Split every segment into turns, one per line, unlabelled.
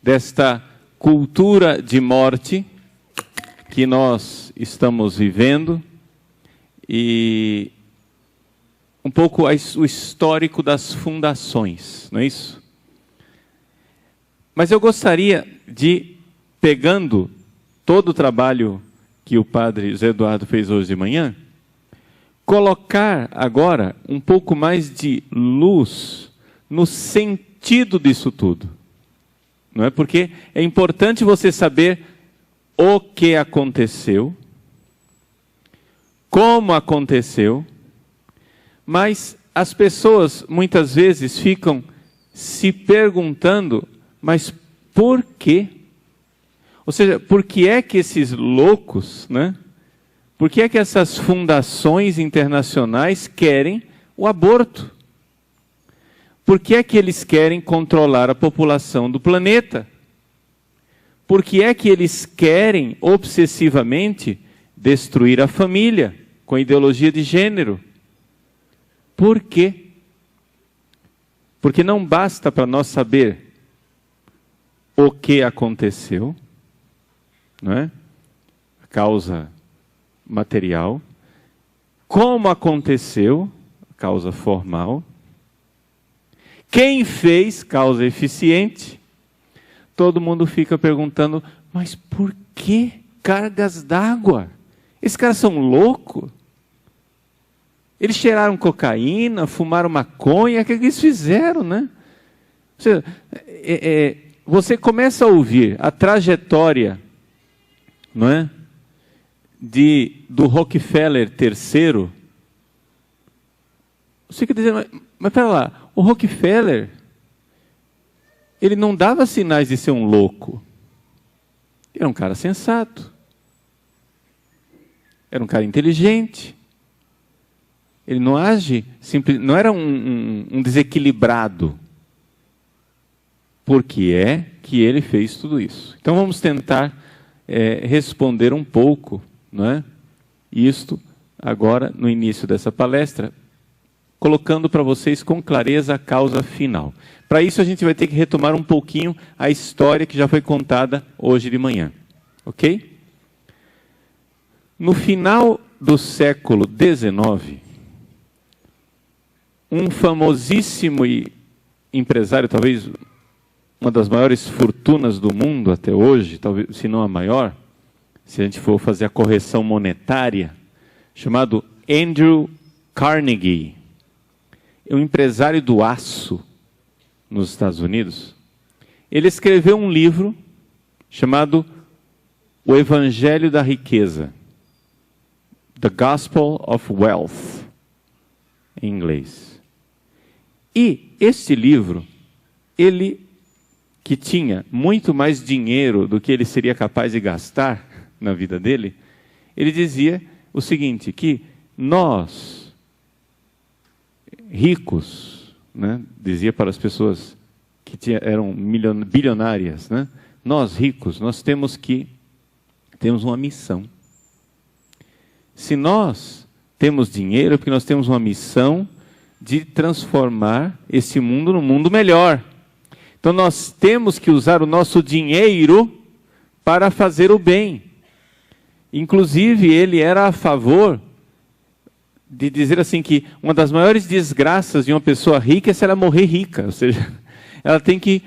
desta cultura de morte que nós estamos vivendo e um pouco o histórico das fundações, não é isso? Mas eu gostaria de, pegando todo o trabalho que o padre José Eduardo fez hoje de manhã, colocar agora um pouco mais de luz no sentido disso tudo. Não é? Porque é importante você saber o que aconteceu, como aconteceu, mas as pessoas muitas vezes ficam se perguntando, mas por quê? Ou seja, por que é que esses loucos, né? Por que é que essas fundações internacionais querem o aborto? Por que é que eles querem controlar a população do planeta? Por que é que eles querem obsessivamente destruir a família com a ideologia de gênero? Por quê? Porque não basta para nós saber o que aconteceu, não é? A causa material, como aconteceu, a causa formal, quem fez, causa eficiente. Todo mundo fica perguntando, mas por que cargas d'água? Esses caras são loucos? Eles cheiraram cocaína, fumaram maconha, o que eles fizeram, né? Ou seja, você começa a ouvir a trajetória, não é? Do Rockefeller III. Você fica dizendo, mas pera lá, o Rockefeller, ele não dava sinais de ser um louco. Ele era um cara sensato. Era um cara inteligente. Ele não age, não era um desequilibrado. Por que é que ele fez tudo isso? Então vamos tentar responder um pouco, não é? Isto agora no início dessa palestra, colocando para vocês com clareza a causa final. Para isso a gente vai ter que retomar um pouquinho a história que já foi contada hoje de manhã, ok? No final do século XIX, um famosíssimo empresário, talvez uma das maiores fortunas do mundo até hoje, talvez, se não a maior, se a gente for fazer a correção monetária, chamado Andrew Carnegie, é um empresário do aço nos Estados Unidos. Ele escreveu um livro chamado O Evangelho da Riqueza, The Gospel of Wealth, em inglês. E este livro, ele que tinha muito mais dinheiro do que ele seria capaz de gastar na vida dele, ele dizia o seguinte, que nós, ricos, né, dizia para as pessoas que eram bilionárias, né, nós ricos, nós temos uma missão. Se nós temos dinheiro, é porque nós temos uma missão de transformar esse mundo num mundo melhor. Então nós temos que usar o nosso dinheiro para fazer o bem. Inclusive, ele era a favor de dizer assim que uma das maiores desgraças de uma pessoa rica é se ela morrer rica. Ou seja, ela tem que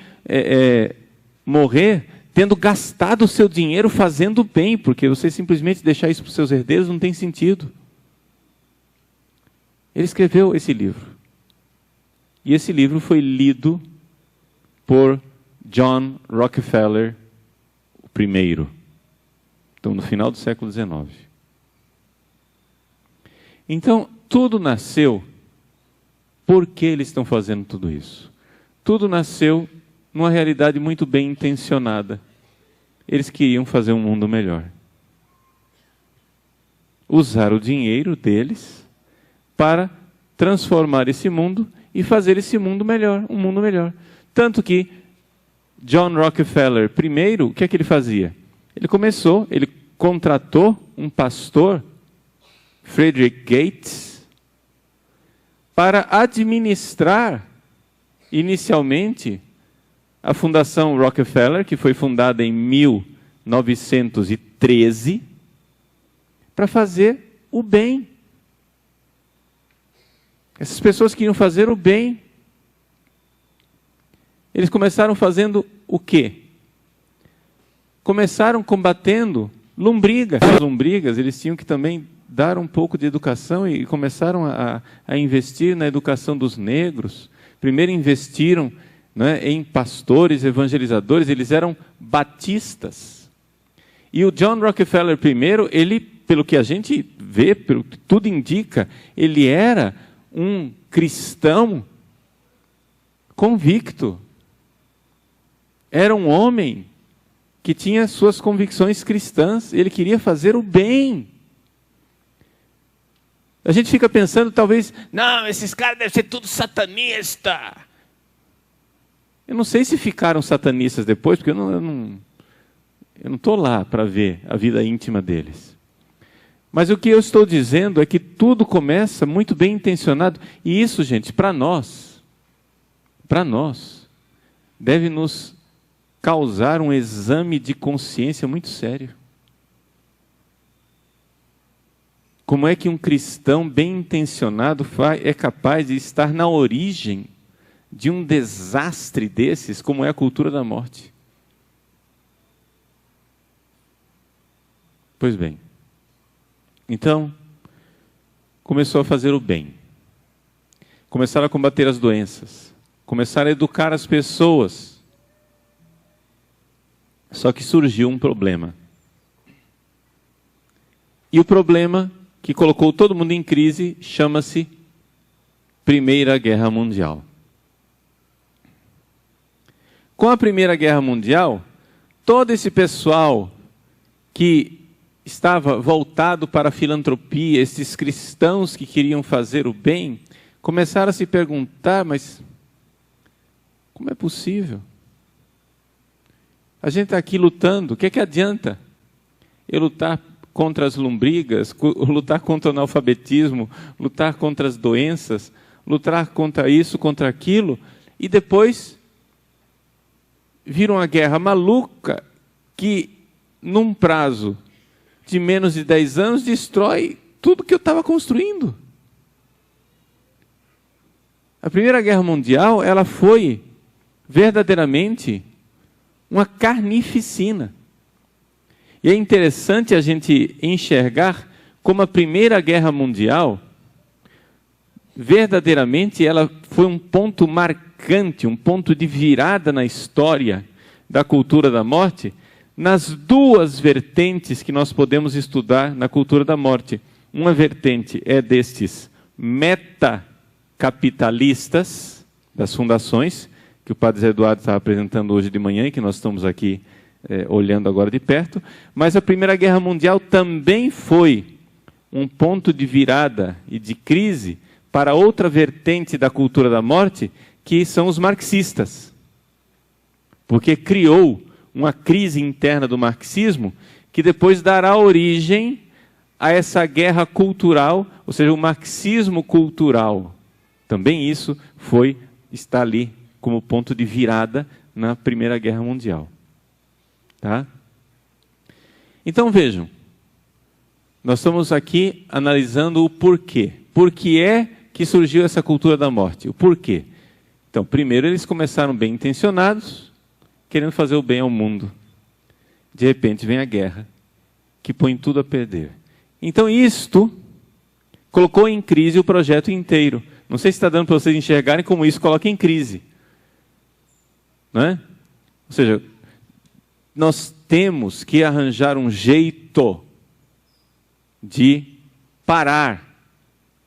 morrer tendo gastado o seu dinheiro fazendo o bem, porque você simplesmente deixar isso para os seus herdeiros não tem sentido. Ele escreveu esse livro. E esse livro foi lido por John Rockefeller, o primeiro. Então, no final do século XIX. Então, tudo nasceu. Por que eles estão fazendo tudo isso? Tudo nasceu numa realidade muito bem intencionada. Eles queriam fazer um mundo melhor. Usar o dinheiro deles para transformar esse mundo e fazer esse mundo melhor, um mundo melhor. Tanto que John Rockefeller, primeiro, o que é que ele fazia? Ele contratou um pastor, Frederick Gates, para administrar, inicialmente, a Fundação Rockefeller, que foi fundada em 1913, para fazer o bem. Essas pessoas queriam fazer o bem. Eles começaram fazendo o quê? Começaram combatendo lombrigas. As lombrigas, eles tinham que também dar um pouco de educação e começaram a investir na educação dos negros. Primeiro investiram, né, em pastores, evangelizadores, eles eram batistas. E o John Rockefeller primeiro, ele, pelo que a gente vê, pelo que tudo indica, ele era um cristão convicto. Era um homem que tinha suas convicções cristãs, ele queria fazer o bem. A gente fica pensando, talvez, não, esses caras devem ser tudo satanista. Eu não sei se ficaram satanistas depois, porque eu não estou lá para ver a vida íntima deles. Mas o que eu estou dizendo é que tudo começa muito bem intencionado, e isso, gente, para nós, deve nos causar um exame de consciência muito sério. Como é que um cristão bem intencionado é capaz de estar na origem de um desastre desses, como é a cultura da morte? Pois bem, então, começou a fazer o bem. Começaram a combater as doenças. Começaram a educar as pessoas. Só que surgiu um problema. E o problema que colocou todo mundo em crise chama-se Primeira Guerra Mundial. Com a Primeira Guerra Mundial, todo esse pessoal que estava voltado para a filantropia, esses cristãos que queriam fazer o bem, começaram a se perguntar, mas como é possível? A gente está aqui lutando, o que é que adianta eu lutar contra as lombrigas, lutar contra o analfabetismo, lutar contra as doenças, lutar contra isso, contra aquilo, e depois vira uma guerra maluca que, num prazo de menos de 10 anos, destrói tudo que eu estava construindo. A Primeira Guerra Mundial, ela foi verdadeiramente uma carnificina. E é interessante a gente enxergar como a Primeira Guerra Mundial, verdadeiramente, ela foi um ponto marcante, um ponto de virada na história da cultura da morte, nas duas vertentes que nós podemos estudar na cultura da morte. Uma vertente é destes metacapitalistas das fundações, que o padre Zé Eduardo estava apresentando hoje de manhã e que nós estamos aqui olhando agora de perto. Mas a Primeira Guerra Mundial também foi um ponto de virada e de crise para outra vertente da cultura da morte, que são os marxistas. Porque criou uma crise interna do marxismo que depois dará origem a essa guerra cultural, ou seja, o marxismo cultural. Também isso está ali como ponto de virada na Primeira Guerra Mundial. Tá? Então vejam, nós estamos aqui analisando o porquê. Por que é que surgiu essa cultura da morte? O porquê? Então, primeiro eles começaram bem intencionados, querendo fazer o bem ao mundo. De repente vem a guerra, que põe tudo a perder. Então isto colocou em crise o projeto inteiro. Não sei se está dando para vocês enxergarem como isso coloca em crise. Não é? Ou seja, nós temos que arranjar um jeito de parar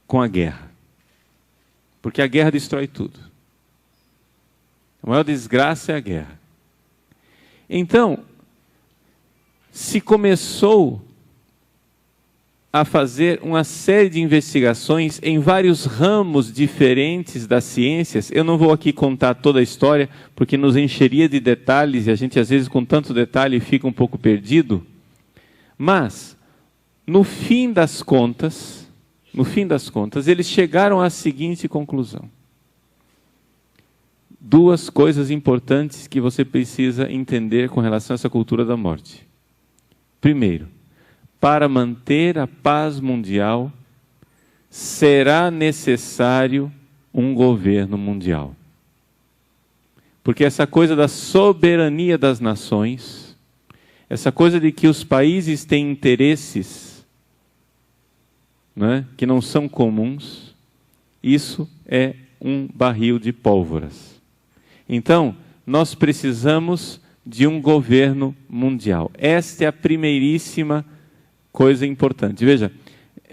com a guerra. Porque a guerra destrói tudo. A maior desgraça é a guerra. Então, se começou a fazer uma série de investigações em vários ramos diferentes das ciências. Eu não vou aqui contar toda a história, porque nos encheria de detalhes, e a gente às vezes com tanto detalhe fica um pouco perdido. Mas, no fim das contas, eles chegaram à seguinte conclusão. duas coisas importantes que você precisa entender com relação a essa cultura da morte. Primeiro, para manter a paz mundial, será necessário um governo mundial. Porque essa coisa da soberania das nações, essa coisa de que os países têm interesses, né, que não são comuns, isso é um barril de pólvoras. Então, nós precisamos de um governo mundial. Esta é a primeiríssima coisa importante. Veja,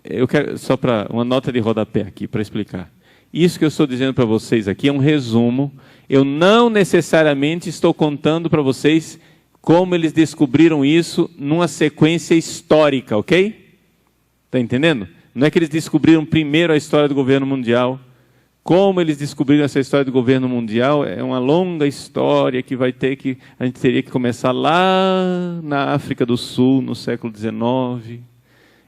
eu quero só para uma nota de rodapé aqui para explicar. Isso que eu estou dizendo para vocês aqui é um resumo. Eu não necessariamente estou contando para vocês como eles descobriram isso numa sequência histórica, ok? Está entendendo? Não é que eles descobriram primeiro a história do governo mundial. Como eles descobriram essa história do governo mundial é uma longa história que a gente teria que começar lá na África do Sul, no século XIX,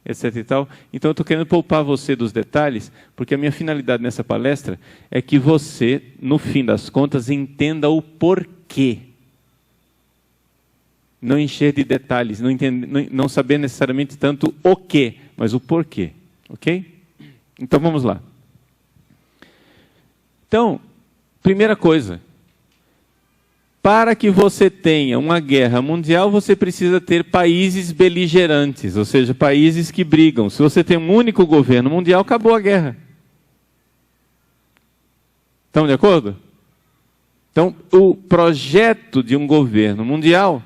etc. e tal. Então eu estou querendo poupar você dos detalhes, porque a minha finalidade nessa palestra é que você, no fim das contas, entenda o porquê. Não encher de detalhes, não saber necessariamente tanto o quê, mas o porquê. Ok? Então vamos lá. Então, primeira coisa, para que você tenha uma guerra mundial, você precisa ter países beligerantes, ou seja, países que brigam. Se você tem um único governo mundial, acabou a guerra. Estão de acordo? Então, o projeto de um governo mundial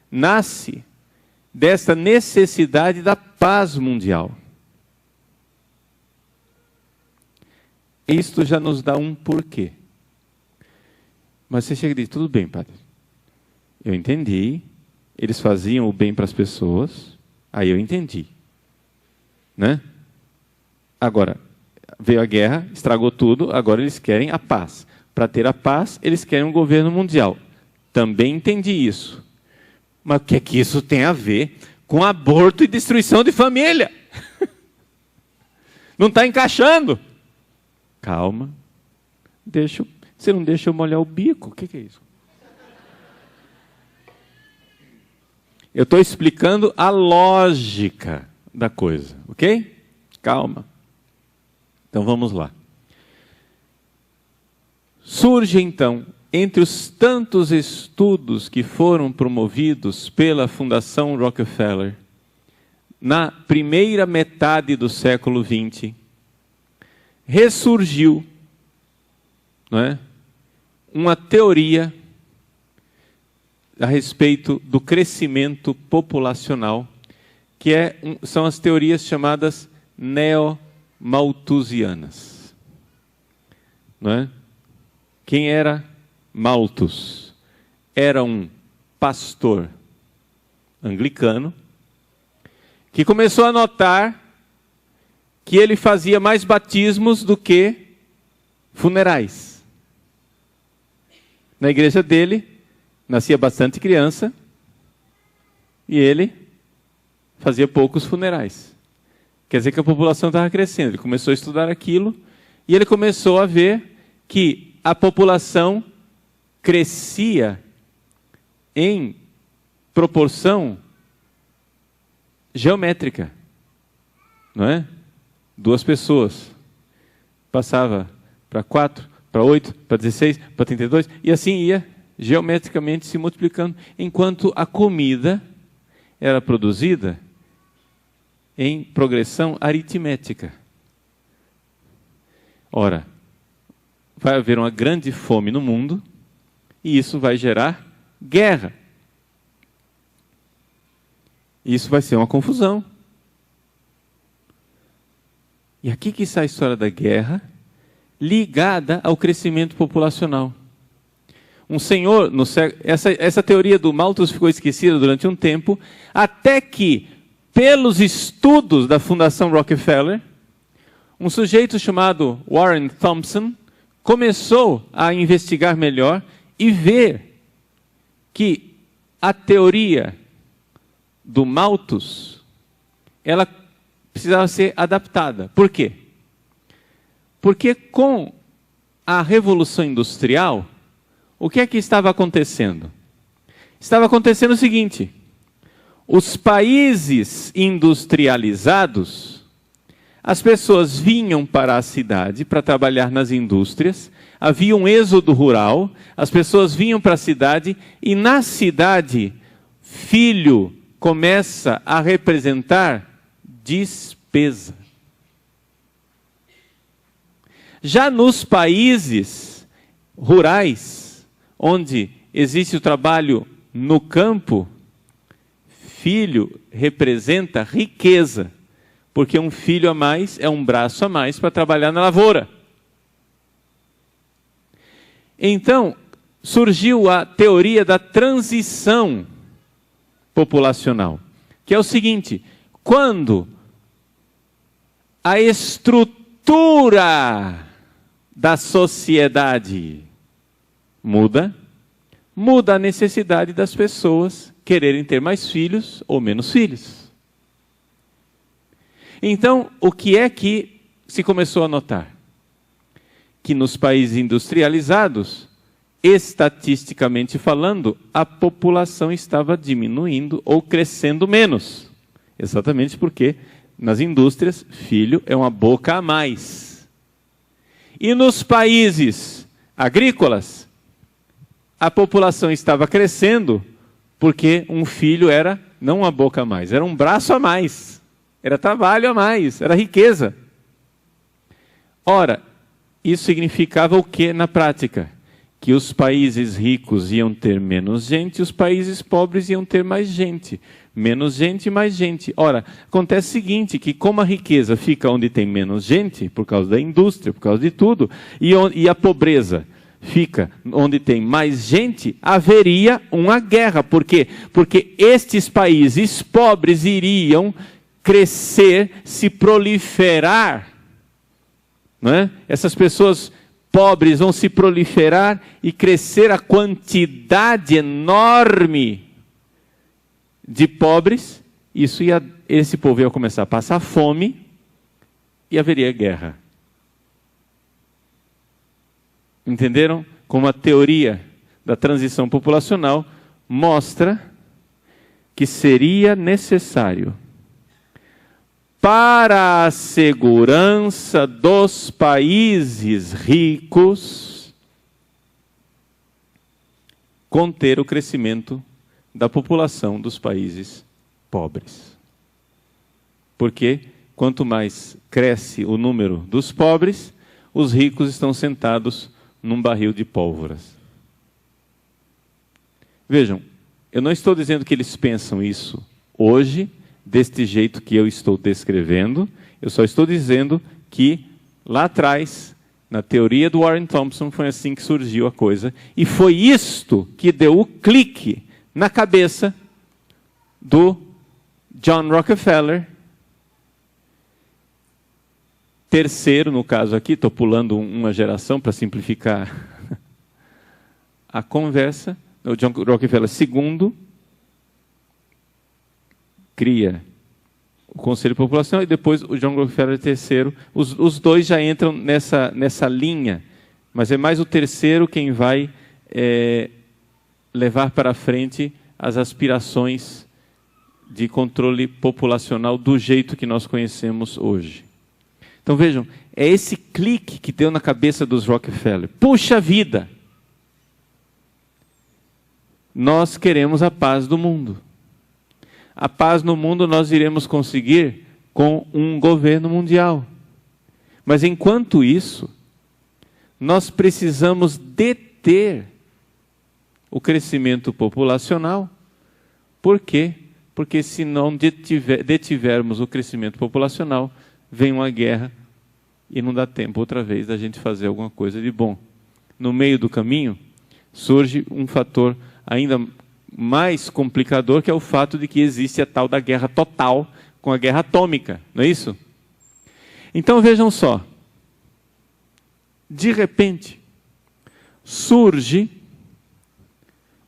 nasce dessa necessidade da paz mundial. Isto já nos dá um porquê. Mas você chega e diz, tudo bem, padre. Eu entendi, eles faziam o bem para as pessoas, aí eu entendi. Né? Agora, veio a guerra, estragou tudo, agora eles querem a paz. Para ter a paz, eles querem um governo mundial. Também entendi isso. Mas o que é que isso tem a ver com aborto e destruição de família? Não está encaixando. Calma, você não deixa eu molhar o bico? O que é isso? Eu estou explicando a lógica da coisa, ok? Calma. Então vamos lá. Surge então, entre os tantos estudos que foram promovidos pela Fundação Rockefeller, na primeira metade do século XX, ressurgiu, não é, uma teoria a respeito do crescimento populacional, que são as teorias chamadas neo-malthusianas. Não é? Quem era Malthus? Era um pastor anglicano que começou a notar que ele fazia mais batismos do que funerais. Na igreja dele, nascia bastante criança, e ele fazia poucos funerais. Quer dizer que a população estava crescendo. Ele começou a estudar aquilo, e ele começou a ver que a população crescia em proporção geométrica. Não é? 2 pessoas, passava para 4, para 8, para 16, para 32, e assim ia geometricamente se multiplicando, enquanto a comida era produzida em progressão aritmética. Ora, vai haver uma grande fome no mundo, e isso vai gerar guerra. Isso vai ser uma confusão. E aqui que está a história da guerra, ligada ao crescimento populacional. Um senhor, essa teoria do Malthus ficou esquecida durante um tempo, até que, pelos estudos da Fundação Rockefeller, um sujeito chamado Warren Thompson começou a investigar melhor e ver que a teoria do Malthus, ela precisava ser adaptada. Por quê? Porque com a Revolução Industrial, o que é que estava acontecendo? Estava acontecendo o seguinte: os países industrializados, as pessoas vinham para a cidade para trabalhar nas indústrias, havia um êxodo rural, as pessoas vinham para a cidade, e na cidade, filho começa a representar despesa. Já nos países rurais, onde existe o trabalho no campo, filho representa riqueza, porque um filho a mais é um braço a mais para trabalhar na lavoura. Então, surgiu a teoria da transição populacional, que é o seguinte: quando a estrutura da sociedade muda a necessidade das pessoas quererem ter mais filhos ou menos filhos. Então, o que é que se começou a notar? Que nos países industrializados, estatisticamente falando, a população estava diminuindo ou crescendo menos. Exatamente porque nas indústrias, filho é uma boca a mais. E nos países agrícolas, a população estava crescendo porque um filho era não uma boca a mais, era um braço a mais, era trabalho a mais, era riqueza. Ora, isso significava o que na prática? Que os países ricos iam ter menos gente, e os países pobres iam ter mais gente. Menos gente e mais gente. Ora, acontece o seguinte, que como a riqueza fica onde tem menos gente, por causa da indústria, por causa de tudo, e a pobreza fica onde tem mais gente, haveria uma guerra. Por quê? Porque estes países pobres iriam crescer, se proliferar. Não é? Essas pessoas pobres vão se proliferar e crescer a quantidade enorme de pobres. Esse povo ia começar a passar fome e haveria guerra. Entenderam? Como a teoria da transição populacional mostra que seria necessário, para a segurança dos países ricos, conter o crescimento da população dos países pobres. Porque quanto mais cresce o número dos pobres, os ricos estão sentados num barril de pólvoras. Vejam, eu não estou dizendo que eles pensam isso hoje, deste jeito que eu estou descrevendo, eu só estou dizendo que lá atrás, na teoria do Warren Thompson, foi assim que surgiu a coisa, e foi isto que deu o clique na cabeça do John Rockefeller, terceiro, no caso aqui, estou pulando uma geração para simplificar a conversa, o John Rockefeller segundo, cria o Conselho Populacional, e depois o John Rockefeller terceiro. Os dois já entram nessa linha, mas é mais o terceiro quem vai levar para frente as aspirações de controle populacional do jeito que nós conhecemos hoje. Então vejam, é esse clique que deu na cabeça dos Rockefeller. Puxa vida! Nós queremos a paz do mundo. A paz no mundo nós iremos conseguir com um governo mundial. Mas enquanto isso, nós precisamos deter o crescimento populacional. Por quê? Porque se não detivermos o crescimento populacional, vem uma guerra e não dá tempo outra vez da gente fazer alguma coisa de bom. No meio do caminho, surge um fator ainda mais complicador, que é o fato de que existe a tal da guerra total com a guerra atômica, não é isso? Então vejam só, de repente surge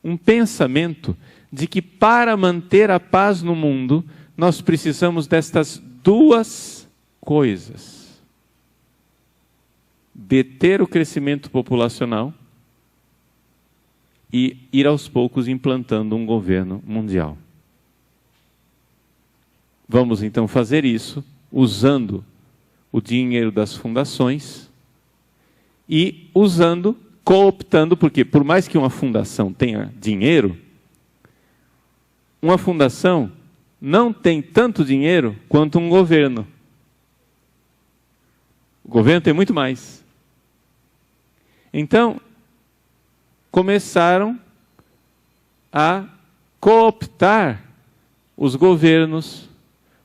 um pensamento de que para manter a paz no mundo, nós precisamos destas duas coisas. deter o crescimento populacional e ir aos poucos implantando um governo mundial. Vamos então fazer isso usando o dinheiro das fundações e cooptando, porque por mais que uma fundação tenha dinheiro, uma fundação não tem tanto dinheiro quanto um governo. O governo tem muito mais. Então, começaram a cooptar os governos,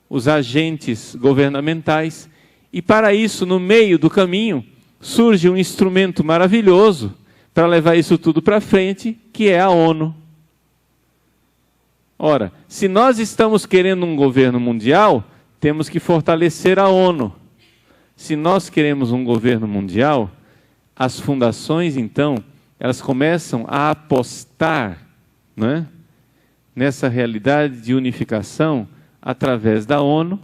os agentes governamentais, e para isso, no meio do caminho, surge um instrumento maravilhoso para levar isso tudo para frente, que é a ONU. Ora, se nós estamos querendo um governo mundial, temos que fortalecer a ONU. Se nós queremos um governo mundial, as fundações, então, elas começam a apostar, né, nessa realidade de unificação através da ONU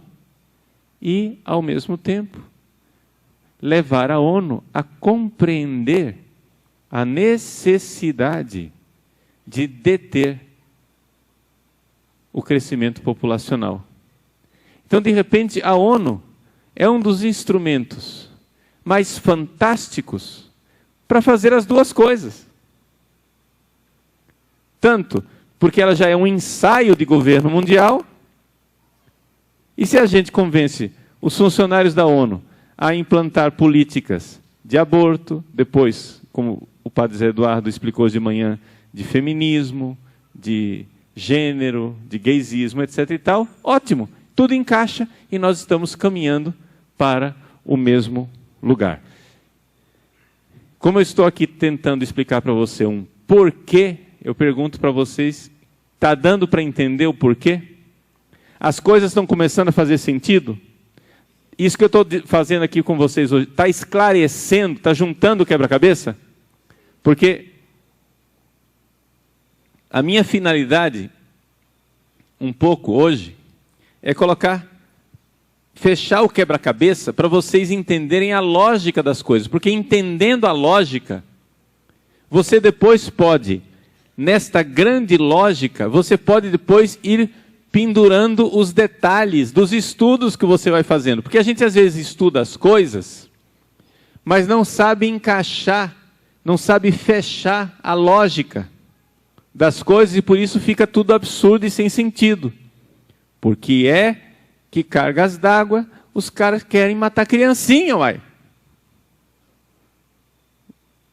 e, ao mesmo tempo, levar a ONU a compreender a necessidade de deter o crescimento populacional. Então, de repente, a ONU é um dos instrumentos mais fantásticos para fazer as duas coisas. Tanto porque ela já é um ensaio de governo mundial, e se a gente convence os funcionários da ONU a implantar políticas de aborto, depois, como o padre Zé Eduardo explicou hoje de manhã, de feminismo, de gênero, de gaysismo, etc. e tal, ótimo, tudo encaixa e nós estamos caminhando para o mesmo lugar. Como eu estou aqui tentando explicar para você um porquê, eu pergunto para vocês, está dando para entender o porquê? As coisas estão começando a fazer sentido? Isso que eu estou fazendo aqui com vocês hoje, está esclarecendo, está juntando o quebra-cabeça? Porque a minha finalidade, um pouco hoje, é fechar o quebra-cabeça para vocês entenderem a lógica das coisas. Porque entendendo a lógica, você depois pode, nesta grande lógica, você pode depois ir pendurando os detalhes dos estudos que você vai fazendo. Porque a gente às vezes estuda as coisas, mas não sabe encaixar, não sabe fechar a lógica das coisas, e por isso fica tudo absurdo e sem sentido. Porque que cargas d'água, os caras querem matar criancinha, uai.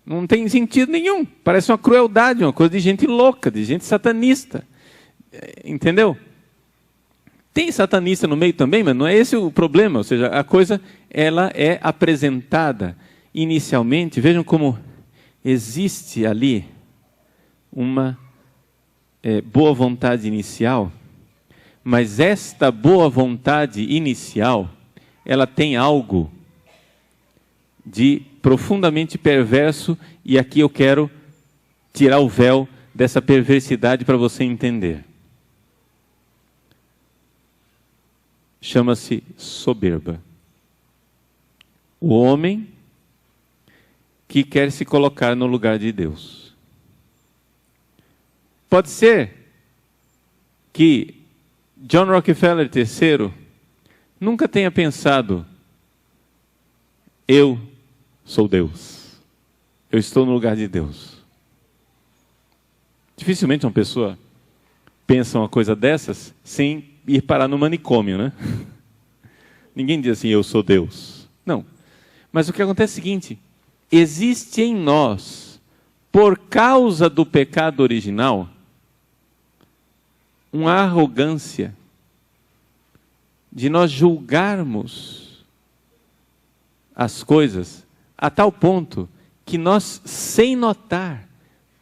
Não tem sentido nenhum. Parece uma crueldade, uma coisa de gente louca, de gente satanista. Entendeu? Tem satanista no meio também, mas não é esse o problema. Ou seja, a coisa ela é apresentada inicialmente. Vejam como existe ali uma boa vontade inicial, mas esta boa vontade inicial, ela tem algo de profundamente perverso, e aqui eu quero tirar o véu dessa perversidade para você entender. Chama-se soberba. O homem que quer se colocar no lugar de Deus. Pode ser que John Rockefeller III nunca tenha pensado: eu sou Deus, eu estou no lugar de Deus. Dificilmente uma pessoa pensa uma coisa dessas sem ir parar no manicômio, né? Ninguém diz assim: eu sou Deus. Não. Mas o que acontece é o seguinte: existe em nós, por causa do pecado original, uma arrogância de nós julgarmos as coisas a tal ponto que nós, sem notar,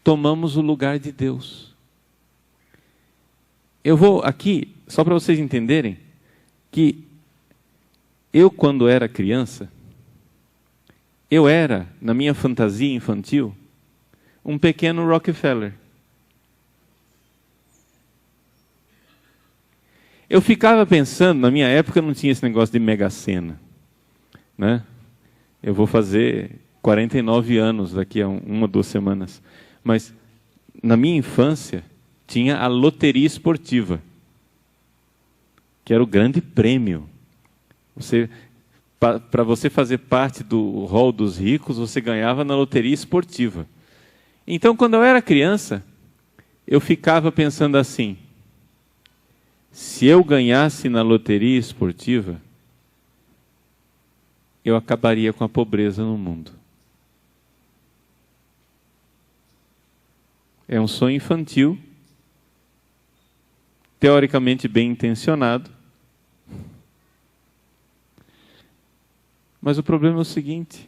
tomamos o lugar de Deus. Eu vou aqui, só para vocês entenderem, que eu, quando era criança, eu era, na minha fantasia infantil, um pequeno Rockefeller. Eu ficava pensando, na minha época não tinha esse negócio de Mega Sena, né? Eu vou fazer 49 anos daqui a uma, 2 semanas. Mas na minha infância tinha a loteria esportiva, que era o grande prêmio. Para você fazer parte do rol dos ricos, você ganhava na loteria esportiva. Então, quando eu era criança, eu ficava pensando assim: se eu ganhasse na loteria esportiva, eu acabaria com a pobreza no mundo. É um sonho infantil, teoricamente bem intencionado, mas o problema é o seguinte: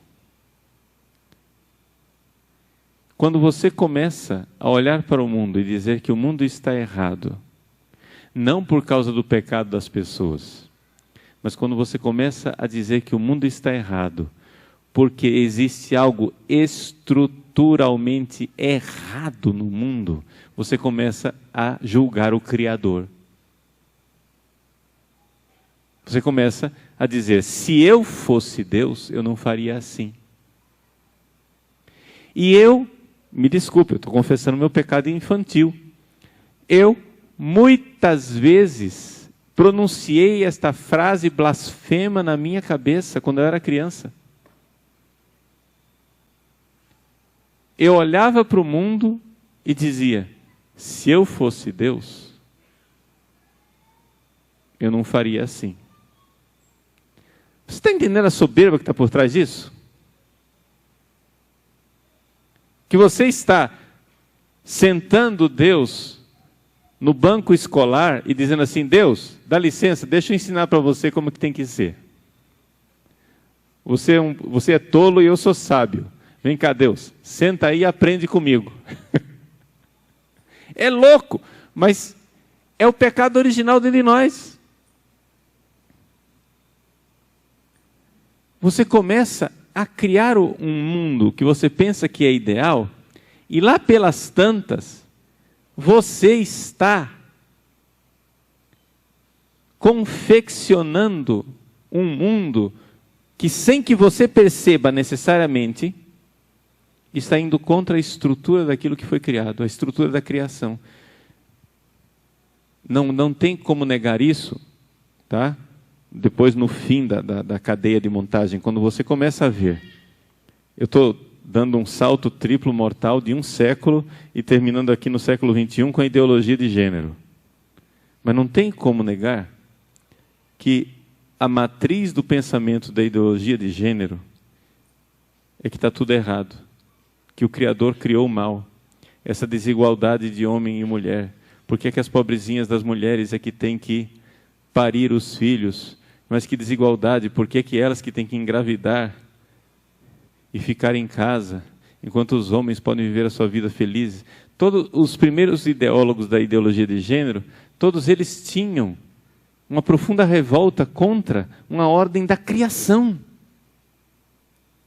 quando você começa a olhar para o mundo e dizer que o mundo está errado, não por causa do pecado das pessoas, mas quando você começa a dizer que o mundo está errado porque existe algo estruturalmente errado no mundo, você começa a julgar o Criador. Você começa a dizer: se eu fosse Deus, eu não faria assim. E eu, me desculpe, eu estou confessando meu pecado infantil. Eu, muitas vezes, pronunciei esta frase blasfema na minha cabeça quando eu era criança. Eu olhava para o mundo e dizia: se eu fosse Deus, eu não faria assim. Você está entendendo a soberba que está por trás disso? Que você está sentando Deus no banco escolar e dizendo assim: Deus, dá licença, deixa eu ensinar para você como que tem que ser. Você é tolo e eu sou sábio. Vem cá, Deus, senta aí e aprende comigo. É louco, mas é o pecado original dentro de nós. Você começa a criar um mundo que você pensa que é ideal, e lá pelas tantas, você está confeccionando um mundo que, sem que você perceba necessariamente, está indo contra a estrutura daquilo que foi criado, a estrutura da criação. Não tem como negar isso, tá? Depois, no fim da cadeia de montagem, quando você começa a ver, eu estou dando um salto triplo mortal de 1 século e terminando aqui no século XXI com a ideologia de gênero. Mas não tem como negar que a matriz do pensamento da ideologia de gênero é que está tudo errado, que o Criador criou o mal, essa desigualdade de homem e mulher. Por que é que as pobrezinhas das mulheres é que têm que parir os filhos? Mas que desigualdade, por que é que elas que têm que engravidar e ficar em casa, enquanto os homens podem viver a sua vida felizes? Todos os primeiros ideólogos da ideologia de gênero, todos eles tinham uma profunda revolta contra uma ordem da criação,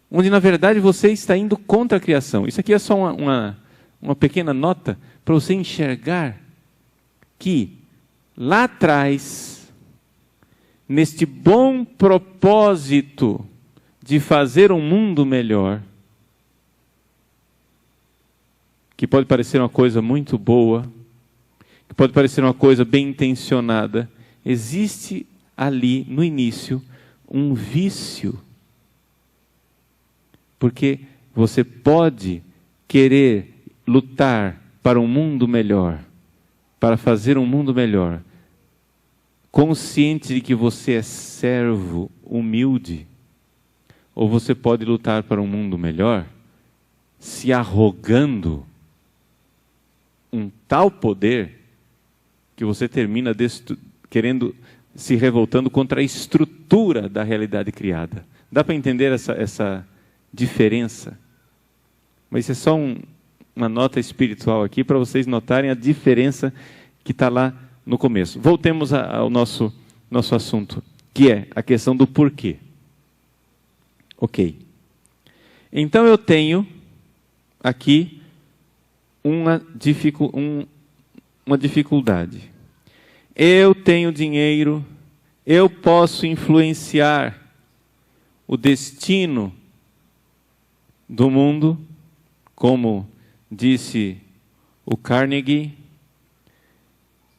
onde na verdade você está indo contra a criação. Isso aqui é só uma pequena nota para você enxergar que lá atrás, neste bom propósito de fazer um mundo melhor, que pode parecer uma coisa muito boa, que pode parecer uma coisa bem intencionada, existe ali no início um vício. Porque você pode querer lutar para um mundo melhor, para fazer um mundo melhor, consciente de que você é servo humilde, ou você pode lutar para um mundo melhor, se arrogando um tal poder, que você termina querendo, se revoltando contra a estrutura da realidade criada. Dá para entender essa diferença? Mas isso é só uma nota espiritual aqui, para vocês notarem a diferença que está lá no começo. Voltemos ao nosso assunto, que é a questão do porquê. Ok. Então eu tenho aqui uma dificuldade. Eu tenho dinheiro, eu posso influenciar o destino do mundo, como disse o Carnegie.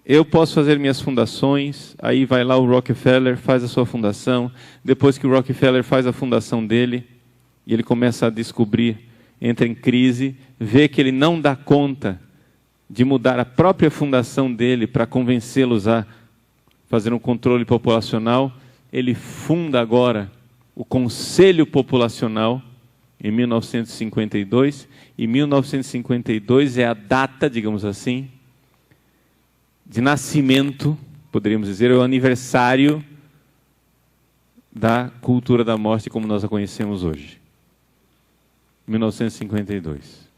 Eu posso fazer minhas fundações, aí vai lá o Rockefeller, faz a sua fundação. Depois que o Rockefeller faz a fundação dele, e ele começa a descobrir, entra em crise, vê que ele não dá conta de mudar a própria fundação dele para convencê-los a fazer um controle populacional. Ele funda agora o Conselho Populacional, em 1952, e 1952 é a data, digamos assim, de nascimento, poderíamos dizer, é o aniversário da cultura da morte como nós a conhecemos hoje. 1952.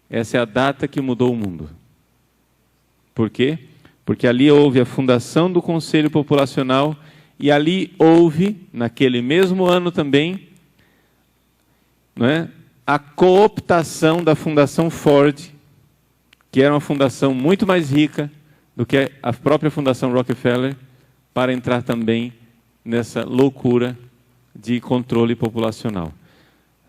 Essa é a data que mudou o mundo. Por quê? Porque ali houve a fundação do Conselho Populacional e ali houve, naquele mesmo ano também, não é, a cooptação da Fundação Ford, que era uma fundação muito mais rica do que a própria Fundação Rockefeller, para entrar também nessa loucura de controle populacional.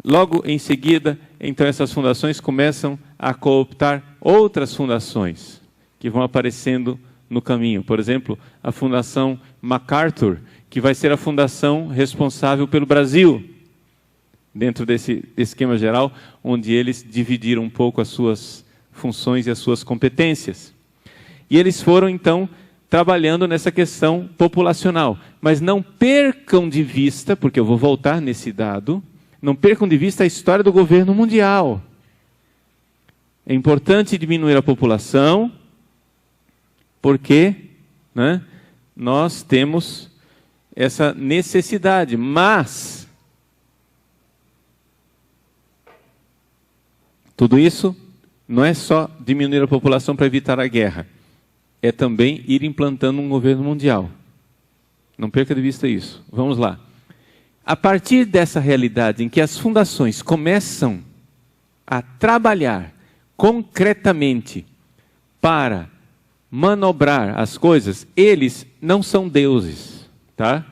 Logo em seguida, então, essas fundações começam a cooptar outras fundações que vão aparecendo no caminho. Por exemplo, a Fundação MacArthur, que vai ser a fundação responsável pelo Brasil, dentro desse esquema geral, onde eles dividiram um pouco as suas funções e as suas competências. E eles foram, então, trabalhando nessa questão populacional. Mas não percam de vista, porque eu vou voltar nesse dado, não percam de vista a história do governo mundial. É importante diminuir a população, porque, né, nós temos essa necessidade, mas tudo isso não é só diminuir a população para evitar a guerra, é também ir implantando um governo mundial. Não perca de vista isso. Vamos lá. A partir dessa realidade em que as fundações começam a trabalhar concretamente para manobrar as coisas, eles não são deuses, tá?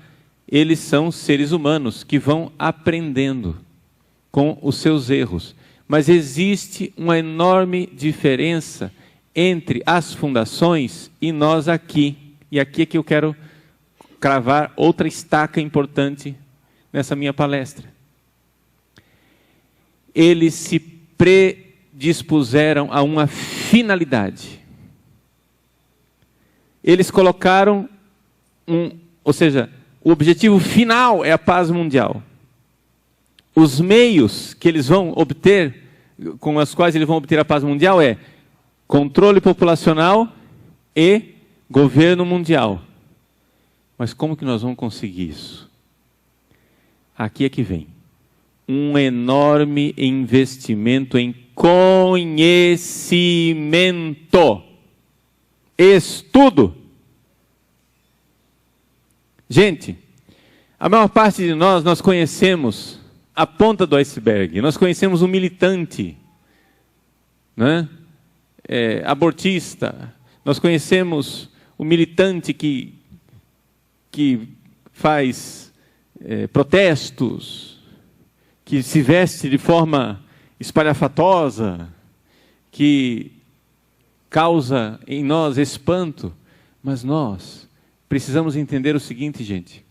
Eles são seres humanos que vão aprendendo com os seus erros. Mas existe uma enorme diferença entre as fundações e nós aqui. E aqui é que eu quero cravar outra estaca importante nessa minha palestra. Eles se predispuseram a uma finalidade. Eles colocaram ou seja, o objetivo final é a paz mundial. Os meios que eles vão obter, com os quais eles vão obter a paz mundial é controle populacional e governo mundial. Mas como que nós vamos conseguir isso? Aqui é que vem. Um enorme investimento em conhecimento. Estudo. Gente, a maior parte de nós conhecemos a ponta do iceberg. Nós conhecemos o militante, né? Abortista. Nós conhecemos o militante que faz protestos, que se veste de forma espalhafatosa, que causa em nós espanto. Mas nós precisamos entender o seguinte, gente.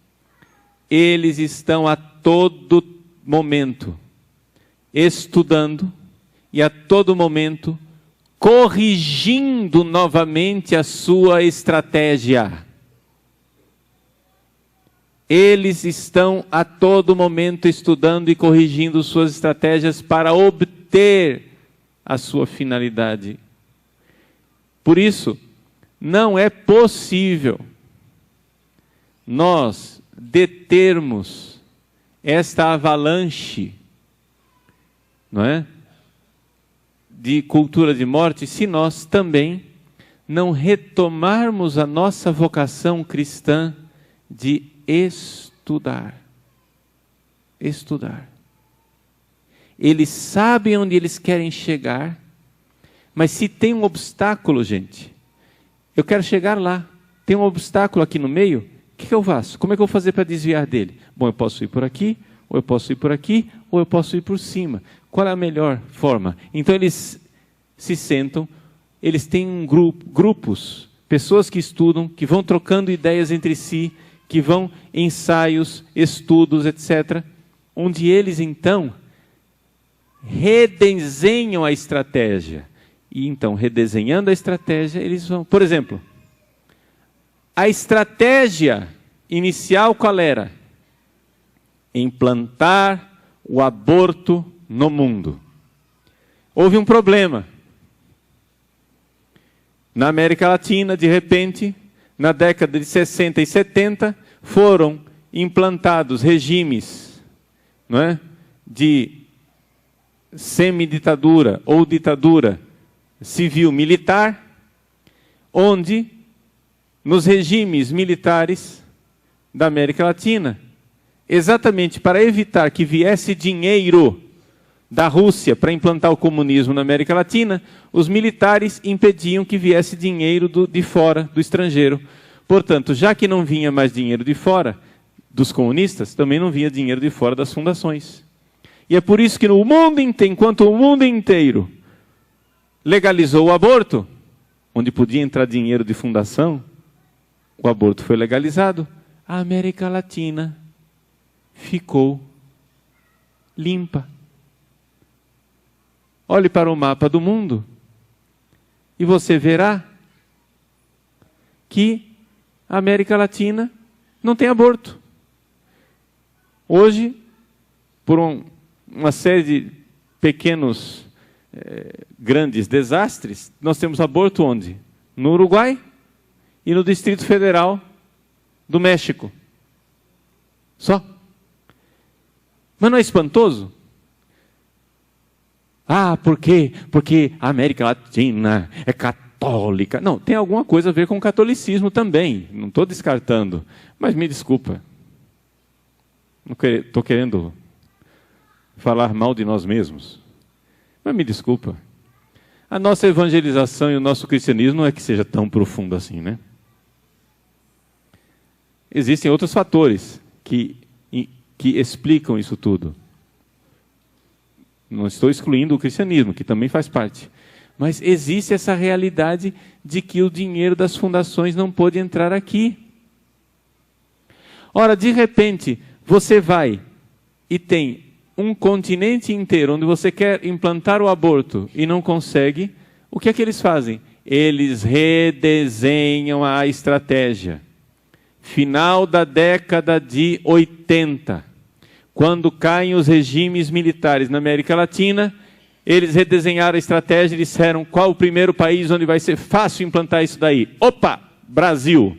Eles estão a todo momento estudando e a todo momento corrigindo novamente a sua estratégia. Eles estão a todo momento estudando e corrigindo suas estratégias para obter a sua finalidade. Por isso, não é possível nós determos esta avalanche, não é, de cultura de morte, se nós também não retomarmos a nossa vocação cristã de estudar. Estudar. Eles sabem onde eles querem chegar, mas se tem um obstáculo, gente, eu quero chegar lá, tem um obstáculo aqui no meio, o que eu faço? Como é que eu vou fazer para desviar dele? Bom, eu posso ir por aqui, ou eu posso ir por aqui, ou eu posso ir por cima. Qual é a melhor forma? Então eles se sentam, eles têm grupos, pessoas que estudam, que vão trocando ideias entre si, que vão ensaios, estudos, etc., onde eles então redesenham a estratégia. E então, redesenhando a estratégia, eles vão... Por exemplo, a estratégia inicial qual era? Implantar o aborto no mundo. Houve um problema. Na América Latina, de repente, na década de 60 e 70, foram implantados regimes, não é, de semiditadura ou ditadura civil-militar, onde, nos regimes militares da América Latina, exatamente para evitar que viesse dinheiro da Rússia para implantar o comunismo na América Latina, os militares impediam que viesse dinheiro de fora, do estrangeiro. Portanto, já que não vinha mais dinheiro de fora dos comunistas, também não vinha dinheiro de fora das fundações. E é por isso que no mundo inteiro, enquanto o mundo inteiro legalizou o aborto, onde podia entrar dinheiro de fundação, o aborto foi legalizado, a América Latina ficou limpa. Olhe para o mapa do mundo e você verá que a América Latina não tem aborto. Hoje, por uma série de pequenos, grandes desastres, nós temos aborto onde? No Uruguai e no Distrito Federal do México. Só. Mas não é espantoso? Ah, por quê? Porque a América Latina é católica. Não, tem alguma coisa a ver com o catolicismo também. Não estou descartando. Mas me desculpa. Não estou querendo falar mal de nós mesmos. Mas me desculpa. A nossa evangelização e o nosso cristianismo não é que seja tão profundo assim, né? Existem outros fatores que explicam isso tudo. Não estou excluindo o cristianismo, que também faz parte. Mas existe essa realidade de que o dinheiro das fundações não pôde entrar aqui. Ora, de repente, você vai e tem um continente inteiro onde você quer implantar o aborto e não consegue, o que é que eles fazem? Eles redesenham a estratégia. Final da década de 80, quando caem os regimes militares na América Latina, eles redesenharam a estratégia e disseram qual o primeiro país onde vai ser fácil implantar isso daí. Opa, Brasil.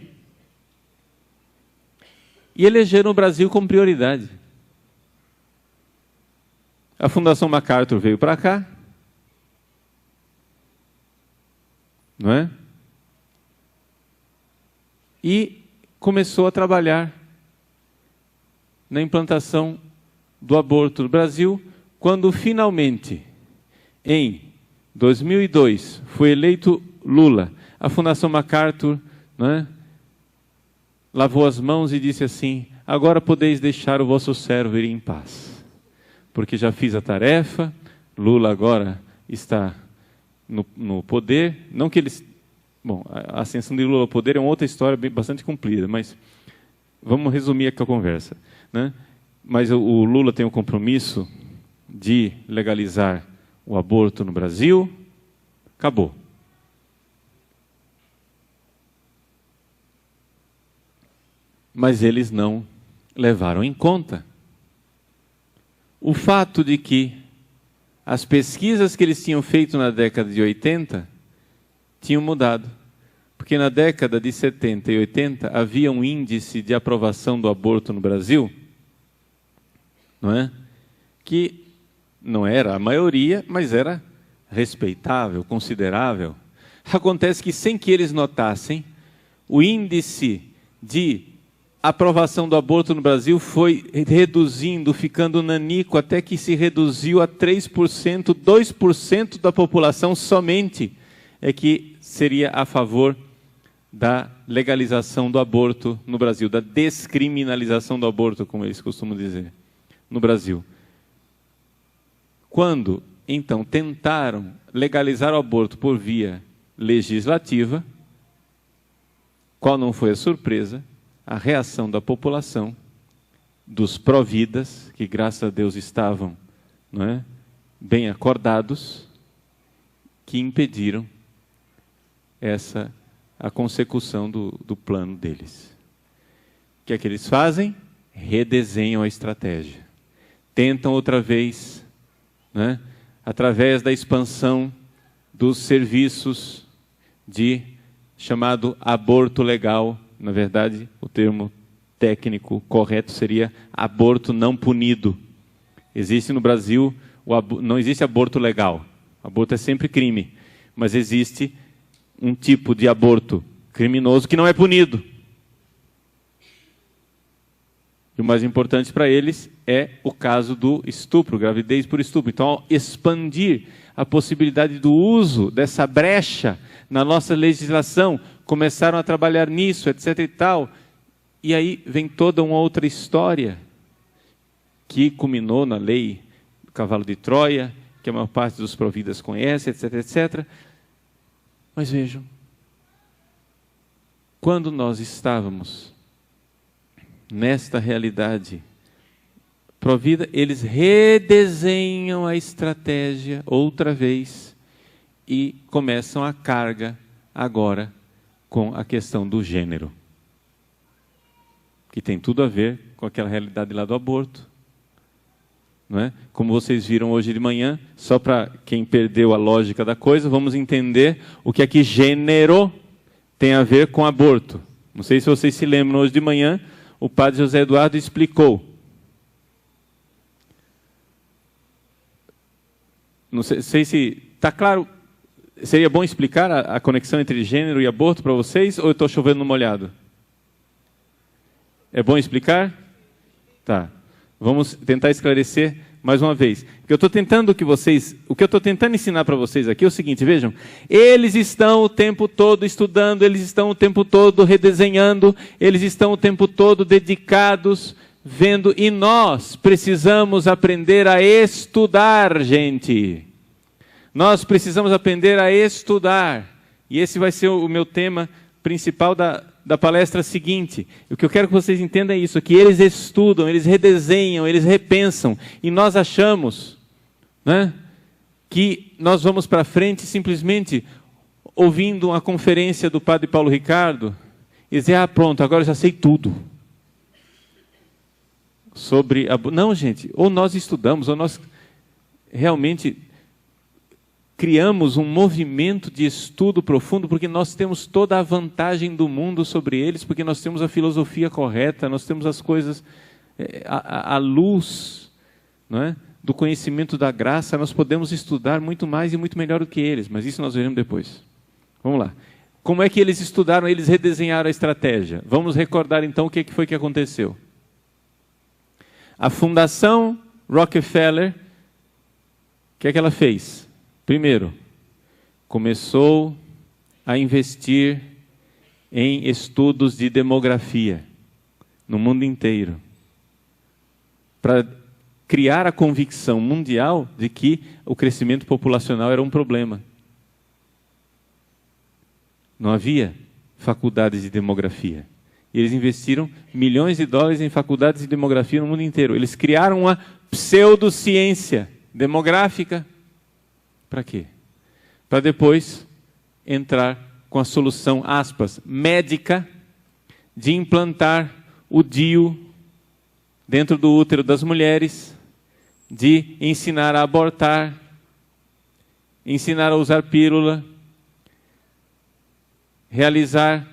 E elegeram o Brasil como prioridade. A Fundação MacArthur veio para cá, não é? E começou a trabalhar na implantação do aborto no Brasil, quando finalmente, em 2002, foi eleito Lula. A Fundação MacArthur, não é, lavou as mãos e disse assim: agora podeis deixar o vosso servo ir em paz, porque já fiz a tarefa, Lula agora está no poder, não que eles... Bom, a ascensão de Lula ao poder é uma outra história bastante comprida, mas vamos resumir aqui a conversa, né? Mas o Lula tem o compromisso de legalizar o aborto no Brasil, acabou. Mas eles não levaram em conta o fato de que as pesquisas que eles tinham feito na década de 80 tinham mudado. Porque na década de 70 e 80 havia um índice de aprovação do aborto no Brasil, não é? Que não era a maioria, mas era respeitável, considerável. Acontece que, sem que eles notassem, o índice de aprovação do aborto no Brasil foi reduzindo, ficando nanico, até que se reduziu a 3%, 2% da população somente é que seria a favor da legalização do aborto no Brasil, da descriminalização do aborto, como eles costumam dizer. no Brasil. Quando, então, tentaram legalizar o aborto por via legislativa, qual não foi a surpresa? A reação da população, dos pró-vidas, que graças a Deus estavam, não é, bem acordados, que impediram a consecução do plano deles. O que é que eles fazem? Redesenham a estratégia. Tentam outra vez, né, através da expansão dos serviços de chamado aborto legal. Na verdade, o termo técnico correto seria aborto não punido. Existe no Brasil, não existe aborto legal. Aborto é sempre crime, mas existe um tipo de aborto criminoso que não é punido. E o mais importante para eles é o caso do estupro, gravidez por estupro. Então, ao expandir a possibilidade do uso dessa brecha na nossa legislação, começaram a trabalhar nisso, etc. e tal. E aí vem toda uma outra história que culminou na lei do cavalo de Troia, que a maior parte dos pró-vidas conhece, etc, etc. Mas vejam, quando nós estávamos nesta realidade pró-vida, eles redesenham a estratégia outra vez e começam a carga agora com a questão do gênero, que tem tudo a ver com aquela realidade lá do aborto. Não é? Como vocês viram hoje de manhã, só para quem perdeu a lógica da coisa, vamos entender o que é que gênero tem a ver com aborto. Não sei se vocês se lembram, hoje de manhã, o padre José Eduardo explicou. Não sei se está claro. Seria bom explicar a conexão entre gênero e aborto para vocês, ou eu estou chovendo no molhado? É bom explicar? Tá. Vamos tentar esclarecer mais uma vez. O que eu estou tentando ensinar para vocês aqui é o seguinte, vejam, eles estão o tempo todo estudando, eles estão o tempo todo redesenhando, eles estão o tempo todo dedicados, vendo, e nós precisamos aprender a estudar, gente. Nós precisamos aprender a estudar. E esse vai ser o meu tema principal da palestra seguinte. O que eu quero que vocês entendam é isso, que eles estudam, eles redesenham, eles repensam, e nós achamos, né, que nós vamos para frente simplesmente ouvindo uma conferência do padre Paulo Ricardo e dizer, pronto, agora eu já sei tudo. Não, gente, ou nós estudamos, ou nós realmente criamos um movimento de estudo profundo, porque nós temos toda a vantagem do mundo sobre eles, porque nós temos a filosofia correta, nós temos as coisas, a luz, não é, do conhecimento da graça, nós podemos estudar muito mais e muito melhor do que eles, mas isso nós veremos depois. Vamos lá. Como é que eles estudaram, eles redesenharam a estratégia? Vamos recordar então o que foi que aconteceu. A Fundação Rockefeller, o que é que ela fez? Primeiro, começou a investir em estudos de demografia no mundo inteiro, para criar a convicção mundial de que o crescimento populacional era um problema. Não havia faculdades de demografia. E eles investiram milhões de dólares em faculdades de demografia no mundo inteiro. Eles criaram uma pseudociência demográfica. Para quê? Para depois entrar com a solução, aspas, médica, de implantar o DIU dentro do útero das mulheres, de ensinar a abortar, ensinar a usar pílula, realizar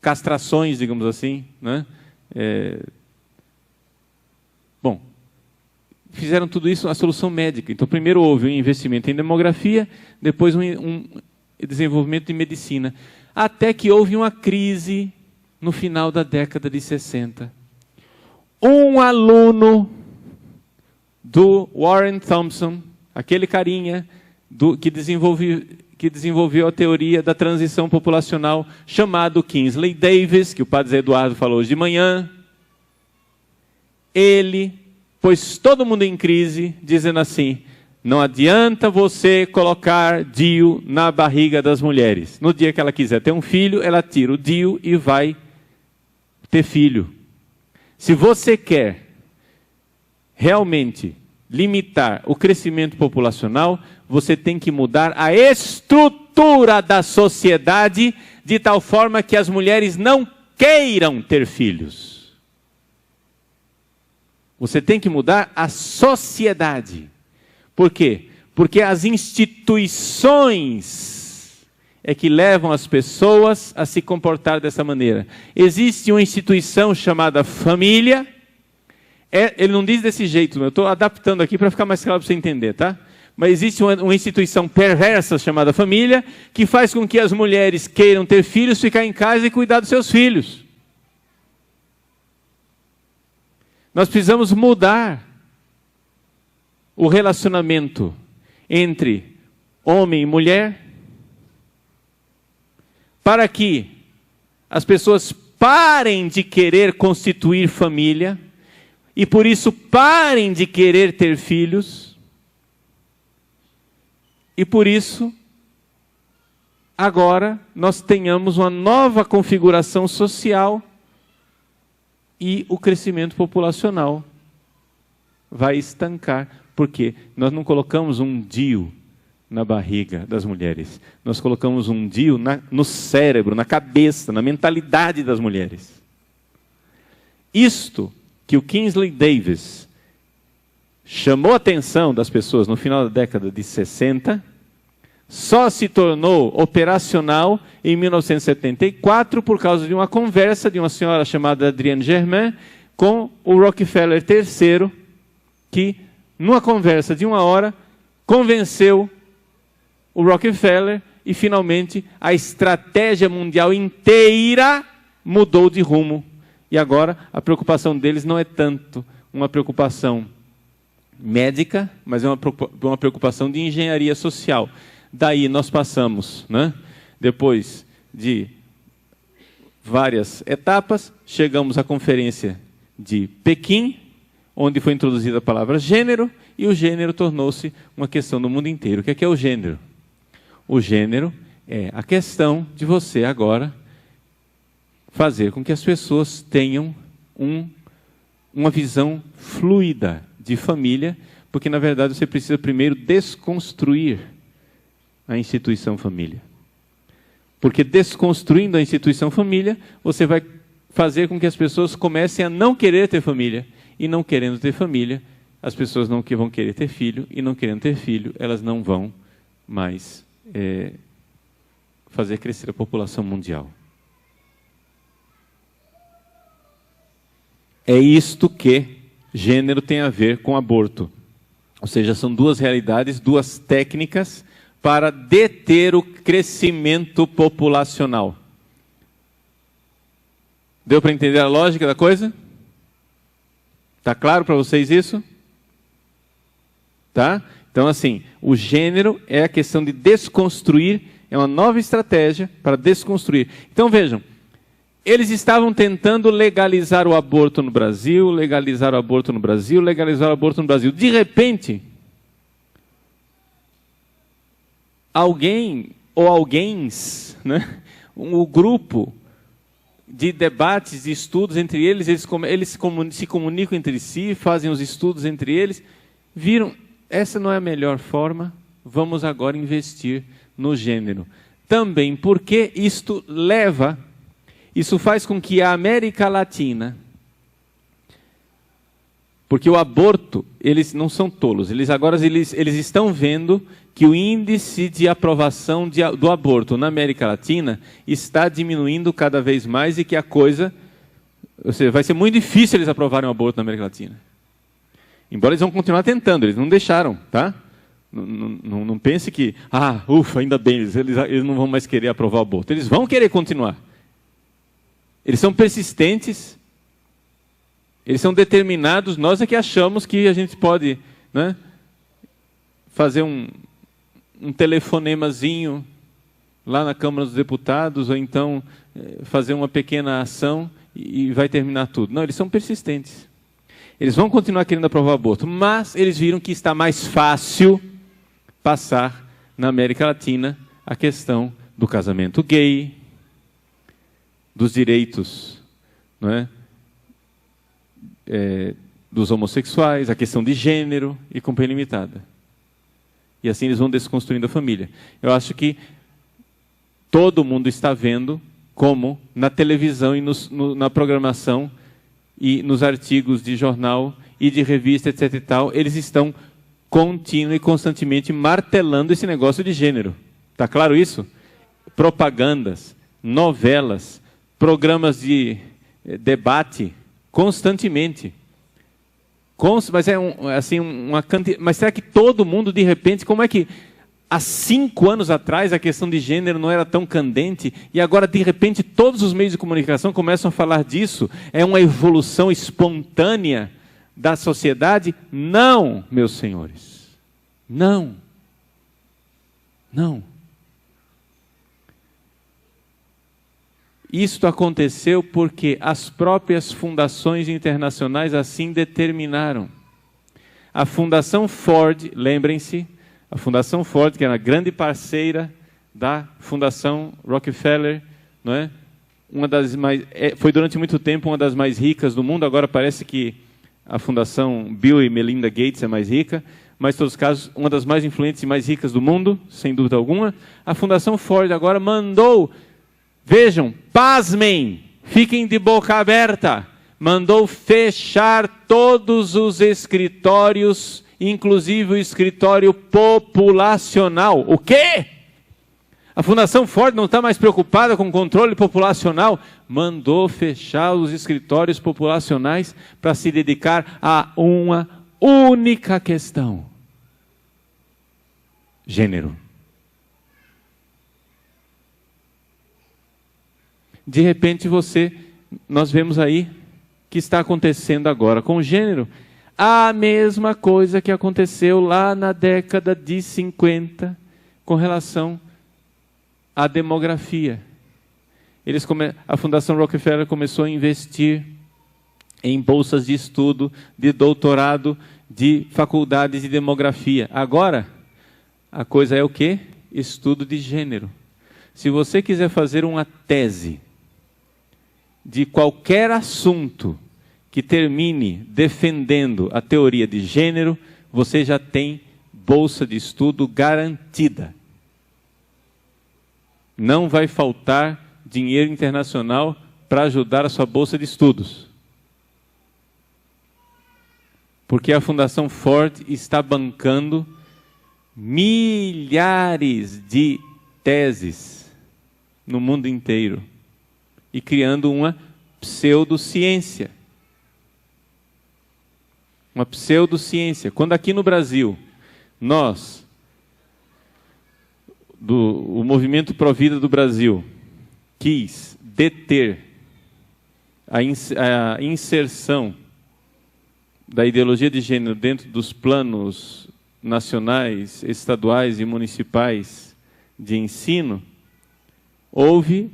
castrações, digamos assim, né? Bom, fizeram tudo isso a solução médica. Então, primeiro houve um investimento em demografia, depois um desenvolvimento de medicina. Até que houve uma crise no final da década de 60. Um aluno do Warren Thompson, aquele carinha que desenvolveu a teoria da transição populacional, chamado Kingsley Davis, que o padre Zé Eduardo falou hoje de manhã, ele pôs todo mundo em crise, dizendo assim: não adianta você colocar DIU na barriga das mulheres. No dia que ela quiser ter um filho, ela tira o DIU e vai ter filho. Se você quer realmente limitar o crescimento populacional, você tem que mudar a estrutura da sociedade de tal forma que as mulheres não queiram ter filhos. Você tem que mudar a sociedade. Por quê? Porque as instituições é que levam as pessoas a se comportar dessa maneira. Existe uma instituição chamada família. Ele não diz desse jeito, eu estou adaptando aqui para ficar mais claro para você entender, tá? Mas existe uma instituição perversa chamada família, que faz com que as mulheres queiram ter filhos, ficar em casa e cuidar dos seus filhos. Nós precisamos mudar o relacionamento entre homem e mulher, para que as pessoas parem de querer constituir família, e por isso parem de querer ter filhos, e por isso, agora, nós tenhamos uma nova configuração social e o crescimento populacional vai estancar. Por quê? Nós não colocamos um DIU na barriga das mulheres. Nós colocamos um DIU no cérebro, na cabeça, na mentalidade das mulheres. Isto que o Kingsley Davis chamou a atenção das pessoas no final da década de 60, só se tornou operacional em 1974 por causa de uma conversa de uma senhora chamada Adrienne Germain com o Rockefeller III, que, numa conversa de 1 hora, convenceu o Rockefeller e, finalmente, a estratégia mundial inteira mudou de rumo. E agora, a preocupação deles não é tanto uma preocupação médica, mas é uma preocupação de engenharia social. Daí nós passamos, né? Depois de várias etapas, chegamos à conferência de Pequim, onde foi introduzida a palavra gênero, e o gênero tornou-se uma questão do mundo inteiro. O que é o gênero? O gênero é a questão de você agora fazer com que as pessoas tenham uma visão fluida de família, porque, na verdade, você precisa primeiro desconstruir a instituição família. Porque desconstruindo a instituição família, você vai fazer com que as pessoas comecem a não querer ter família. E não querendo ter família, as pessoas não vão querer ter filho, e não querendo ter filho, elas não vão mais fazer crescer a população mundial. É isto que gênero tem a ver com aborto. Ou seja, são duas realidades, duas técnicas para deter o crescimento populacional. Deu para entender a lógica da coisa? Está claro para vocês isso? Tá? Então, assim, o gênero é a questão de desconstruir, é uma nova estratégia para desconstruir. Então, vejam, eles estavam tentando legalizar o aborto no Brasil, legalizar o aborto no Brasil, legalizar o aborto no Brasil. De repente, alguém ou alguéms, né, um grupo de debates, de estudos entre eles se comunicam entre si, fazem os estudos entre eles, viram, essa não é a melhor forma, vamos agora investir no gênero. Também porque isso faz com que a América Latina, porque o aborto, eles não são tolos, eles estão vendo que o índice de aprovação do aborto na América Latina está diminuindo cada vez mais e que a coisa, ou seja, vai ser muito difícil eles aprovarem o aborto na América Latina. Embora eles vão continuar tentando, eles não deixaram, tá? Não pense que, ufa, ainda bem, eles não vão mais querer aprovar o aborto. Eles vão querer continuar. Eles são persistentes, eles são determinados, nós é que achamos que a gente pode, né, fazer um telefonemazinho lá na Câmara dos Deputados, ou então fazer uma pequena ação e vai terminar tudo. Não, eles são persistentes. Eles vão continuar querendo aprovar o aborto, mas eles viram que está mais fácil passar na América Latina a questão do casamento gay, dos direitos, não é? Dos homossexuais, a questão de gênero e companhia limitada. E assim eles vão desconstruindo a família. Eu acho que todo mundo está vendo como na televisão e na programação e nos artigos de jornal e de revista, etc. e tal, eles estão contínua e constantemente martelando esse negócio de gênero. Está claro isso? Propagandas, novelas, programas de debate, constantemente. Mas mas será que todo mundo, de repente, como é que há 5 anos atrás a questão de gênero não era tão candente e agora, de repente, todos os meios de comunicação começam a falar disso? É uma evolução espontânea da sociedade? Não, meus senhores. Não. Não. Isto aconteceu porque as próprias fundações internacionais assim determinaram. A Fundação Ford, lembrem-se, a Fundação Ford, que era a grande parceira da Fundação Rockefeller, não é? Foi durante muito tempo uma das mais ricas do mundo, agora parece que a Fundação Bill e Melinda Gates é mais rica, mas em todos os casos, uma das mais influentes e mais ricas do mundo, sem dúvida alguma. A Fundação Ford agora mandou, vejam, pasmem, fiquem de boca aberta, mandou fechar todos os escritórios, inclusive o escritório populacional. O quê? A Fundação Ford não está mais preocupada com o controle populacional? Mandou fechar os escritórios populacionais para se dedicar a uma única questão: gênero. De repente nós vemos aí que está acontecendo agora com o gênero a mesma coisa que aconteceu lá na década de 50 com relação à demografia. A Fundação Rockefeller começou a investir em bolsas de estudo, de doutorado, de faculdades de demografia. Agora, a coisa é o quê? Estudo de gênero. Se você quiser fazer uma tese de qualquer assunto que termine defendendo a teoria de gênero, você já tem bolsa de estudo garantida. Não vai faltar dinheiro internacional para ajudar a sua bolsa de estudos. Porque a Fundação Ford está bancando milhares de teses no mundo inteiro e criando uma pseudociência. Uma pseudociência. Quando aqui no Brasil, o Movimento Pro Vida do Brasil, quis deter a inserção da ideologia de gênero dentro dos planos nacionais, estaduais e municipais de ensino, houve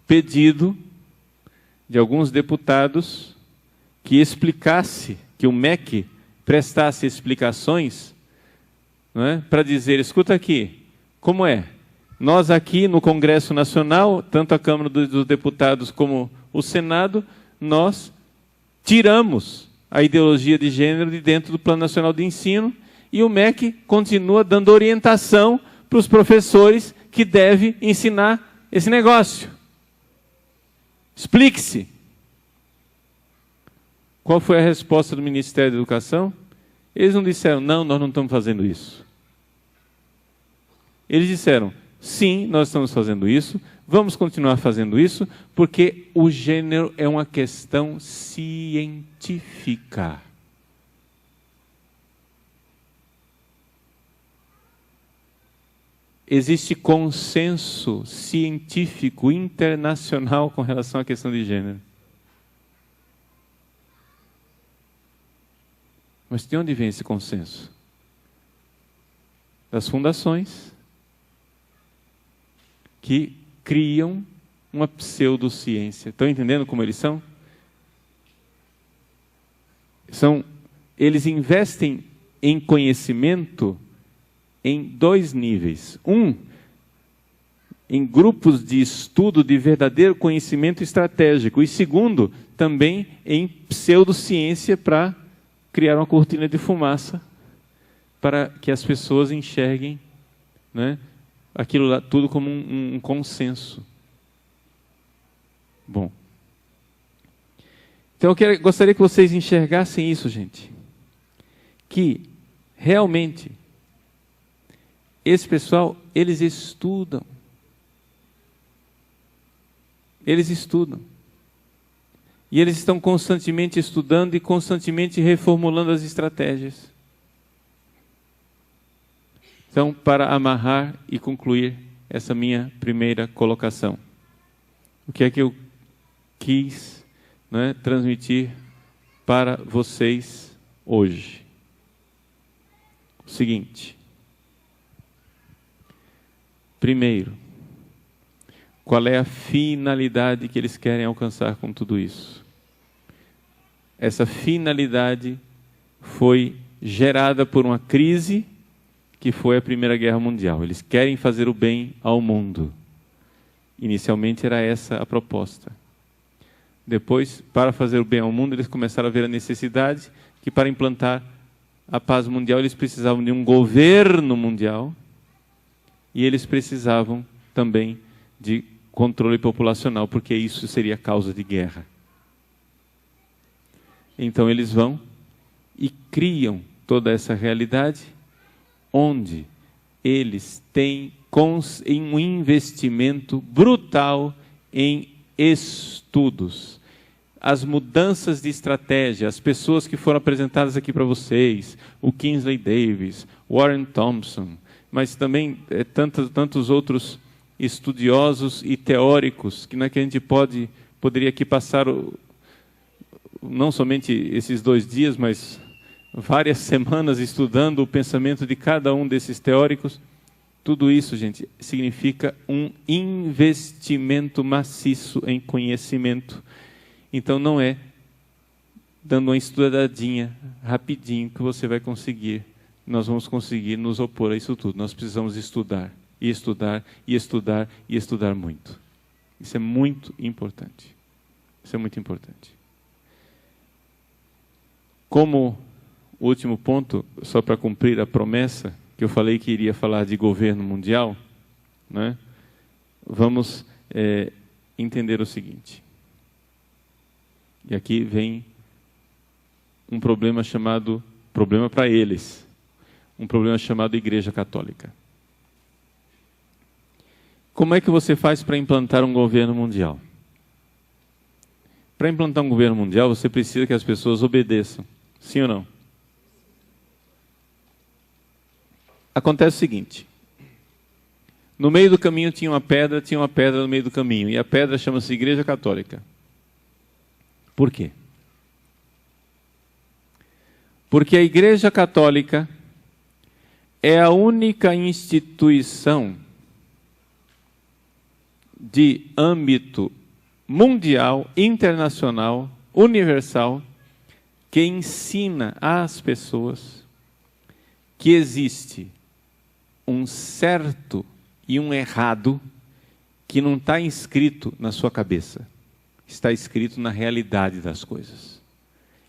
pedido de alguns deputados que o MEC prestasse explicações, não é, para dizer, escuta aqui, como é? Nós aqui no Congresso Nacional, tanto a Câmara dos Deputados como o Senado, nós tiramos a ideologia de gênero de dentro do Plano Nacional de Ensino e o MEC continua dando orientação para os professores que devem ensinar esse negócio. Explique-se. Qual foi a resposta do Ministério da Educação? Eles não disseram, não, nós não estamos fazendo isso. Eles disseram, sim, nós estamos fazendo isso, vamos continuar fazendo isso, porque o gênero é uma questão científica. Existe consenso científico internacional com relação à questão de gênero. Mas de onde vem esse consenso? Das fundações que criam uma pseudociência. Estão entendendo como eles são? eles investem em conhecimento em 2 níveis. Em grupos de estudo de verdadeiro conhecimento estratégico. E segundo, também em pseudociência para criar uma cortina de fumaça para que as pessoas enxerguem, né, aquilo lá tudo como um consenso. Bom. Então eu gostaria que vocês enxergassem isso, gente. Que realmente esse pessoal, eles estudam. Eles estudam. E eles estão constantemente estudando e constantemente reformulando as estratégias. Então, para amarrar e concluir essa minha primeira colocação, o que é que eu quis, né, transmitir para vocês hoje? O seguinte. Primeiro, qual é a finalidade que eles querem alcançar com tudo isso? Essa finalidade foi gerada por uma crise que foi a Primeira Guerra Mundial. Eles querem fazer o bem ao mundo. Inicialmente era essa a proposta. Depois, para fazer o bem ao mundo, eles começaram a ver a necessidade que para implantar a paz mundial eles precisavam de um governo mundial e eles precisavam também de controle populacional, porque isso seria causa de guerra. Então eles vão e criam toda essa realidade, onde eles têm um investimento brutal em estudos. As mudanças de estratégia, as pessoas que foram apresentadas aqui para vocês, o Kingsley Davis, Warren Thompson, mas também tantos outros estudiosos e teóricos, que a gente poderia aqui passar não somente esses 2 dias, mas várias semanas estudando o pensamento de cada um desses teóricos. Tudo isso, gente, significa um investimento maciço em conhecimento. Então não é dando uma estudadinha rapidinho que você vai conseguir, nós vamos conseguir nos opor a isso tudo. Nós precisamos estudar. E estudar, e estudar, e estudar muito. Isso é muito importante. Isso é muito importante. Como último ponto, só para cumprir a promessa, que eu falei que iria falar de governo mundial, né? Vamos entender o seguinte. E aqui vem um problema para eles, um problema chamado Igreja Católica. Como é que você faz para implantar um governo mundial? Para implantar um governo mundial, você precisa que as pessoas obedeçam. Sim ou não? Acontece o seguinte. No meio do caminho tinha uma pedra no meio do caminho. E a pedra chama-se Igreja Católica. Por quê? Porque a Igreja Católica é a única instituição de âmbito mundial, internacional, universal, que ensina às pessoas que existe um certo e um errado que não está inscrito na sua cabeça, está escrito na realidade das coisas.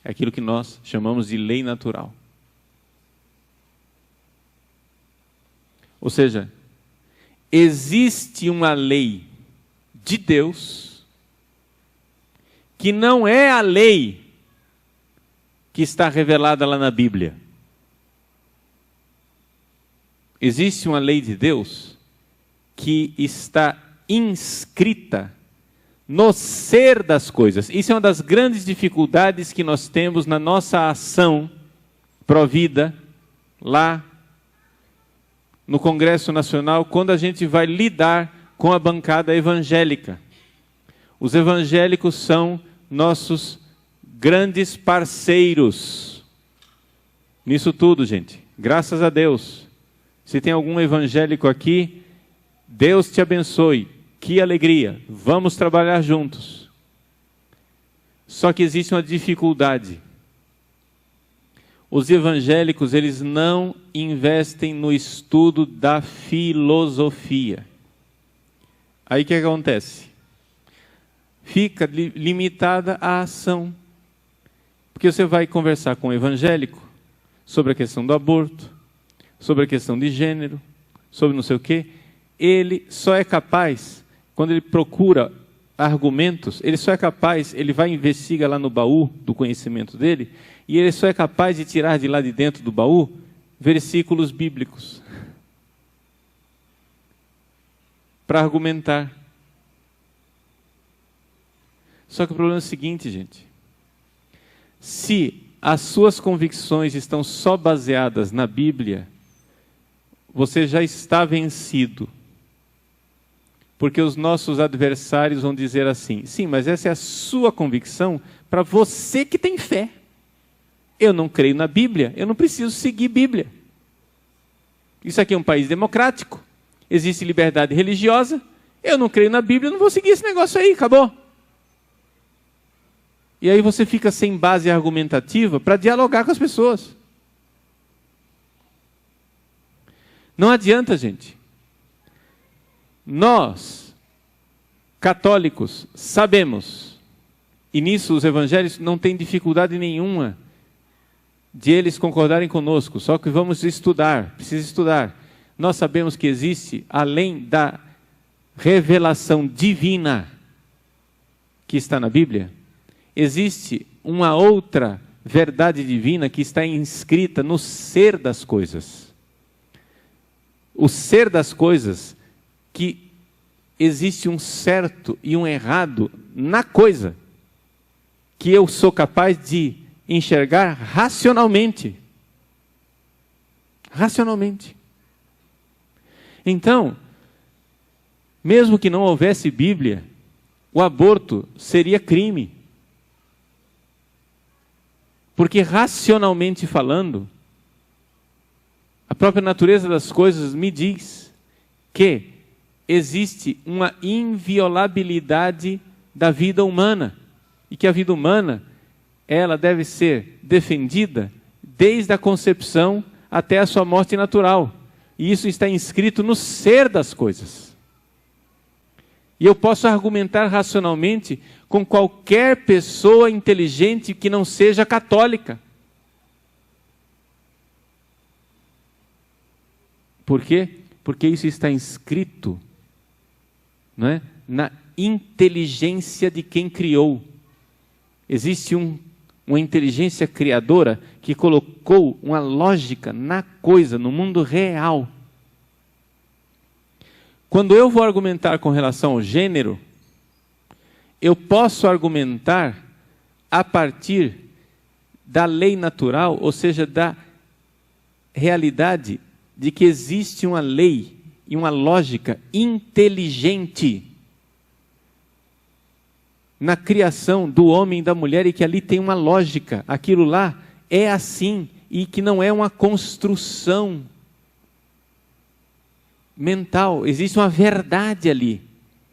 É aquilo que nós chamamos de lei natural. Ou seja, existe uma lei de Deus que não é a lei que está revelada lá na Bíblia. Existe uma lei de Deus que está inscrita no ser das coisas. Isso é uma das grandes dificuldades que nós temos na nossa ação pró-vida, lá no Congresso Nacional, quando a gente vai lidar com a bancada evangélica. Os evangélicos são nossos grandes parceiros nisso tudo, gente. Graças a Deus. Se tem algum evangélico aqui, Deus te abençoe. Que alegria. Vamos trabalhar juntos. Só que existe uma dificuldade. Os evangélicos, eles não investem no estudo da filosofia. Aí o que acontece? Fica limitada a ação. Porque você vai conversar com um evangélico sobre a questão do aborto, sobre a questão de gênero, sobre não sei o quê. Ele só é capaz, quando ele procura argumentos, ele só é capaz, ele vai e investiga lá no baú do conhecimento dele, e ele só é capaz de tirar de lá de dentro do baú versículos bíblicos para argumentar. Só que o problema é o seguinte, gente. Se as suas convicções estão só baseadas na Bíblia, você já está vencido. Porque os nossos adversários vão dizer assim: sim, mas essa é a sua convicção para você que tem fé. Eu não creio na Bíblia, eu não preciso seguir Bíblia. Isso aqui é um país democrático, existe liberdade religiosa, eu não creio na Bíblia, eu não vou seguir esse negócio aí, acabou. E aí você fica sem base argumentativa para dialogar com as pessoas. Não adianta, gente. Nós, católicos, sabemos, e nisso os evangélicos não têm dificuldade nenhuma de eles concordarem conosco, só que vamos estudar, precisa estudar. Nós sabemos que existe, além da revelação divina que está na Bíblia, existe uma outra verdade divina que está inscrita no ser das coisas. O ser das coisas, que existe um certo e um errado na coisa, que eu sou capaz de enxergar racionalmente. Racionalmente. Então, mesmo que não houvesse Bíblia, o aborto seria crime. Porque racionalmente falando, a própria natureza das coisas me diz que existe uma inviolabilidade da vida humana. E que a vida humana, ela deve ser defendida desde a concepção até a sua morte natural. E isso está inscrito no ser das coisas. E eu posso argumentar racionalmente com qualquer pessoa inteligente que não seja católica. Por quê? Porque isso está inscrito, não é, na inteligência de quem criou. Existe uma inteligência criadora que colocou uma lógica na coisa, no mundo real. Quando eu vou argumentar com relação ao gênero, eu posso argumentar a partir da lei natural, ou seja, da realidade de que existe uma lei e uma lógica inteligente na criação do homem e da mulher, e que ali tem uma lógica, aquilo lá é assim, e que não é uma construção mental, existe uma verdade ali.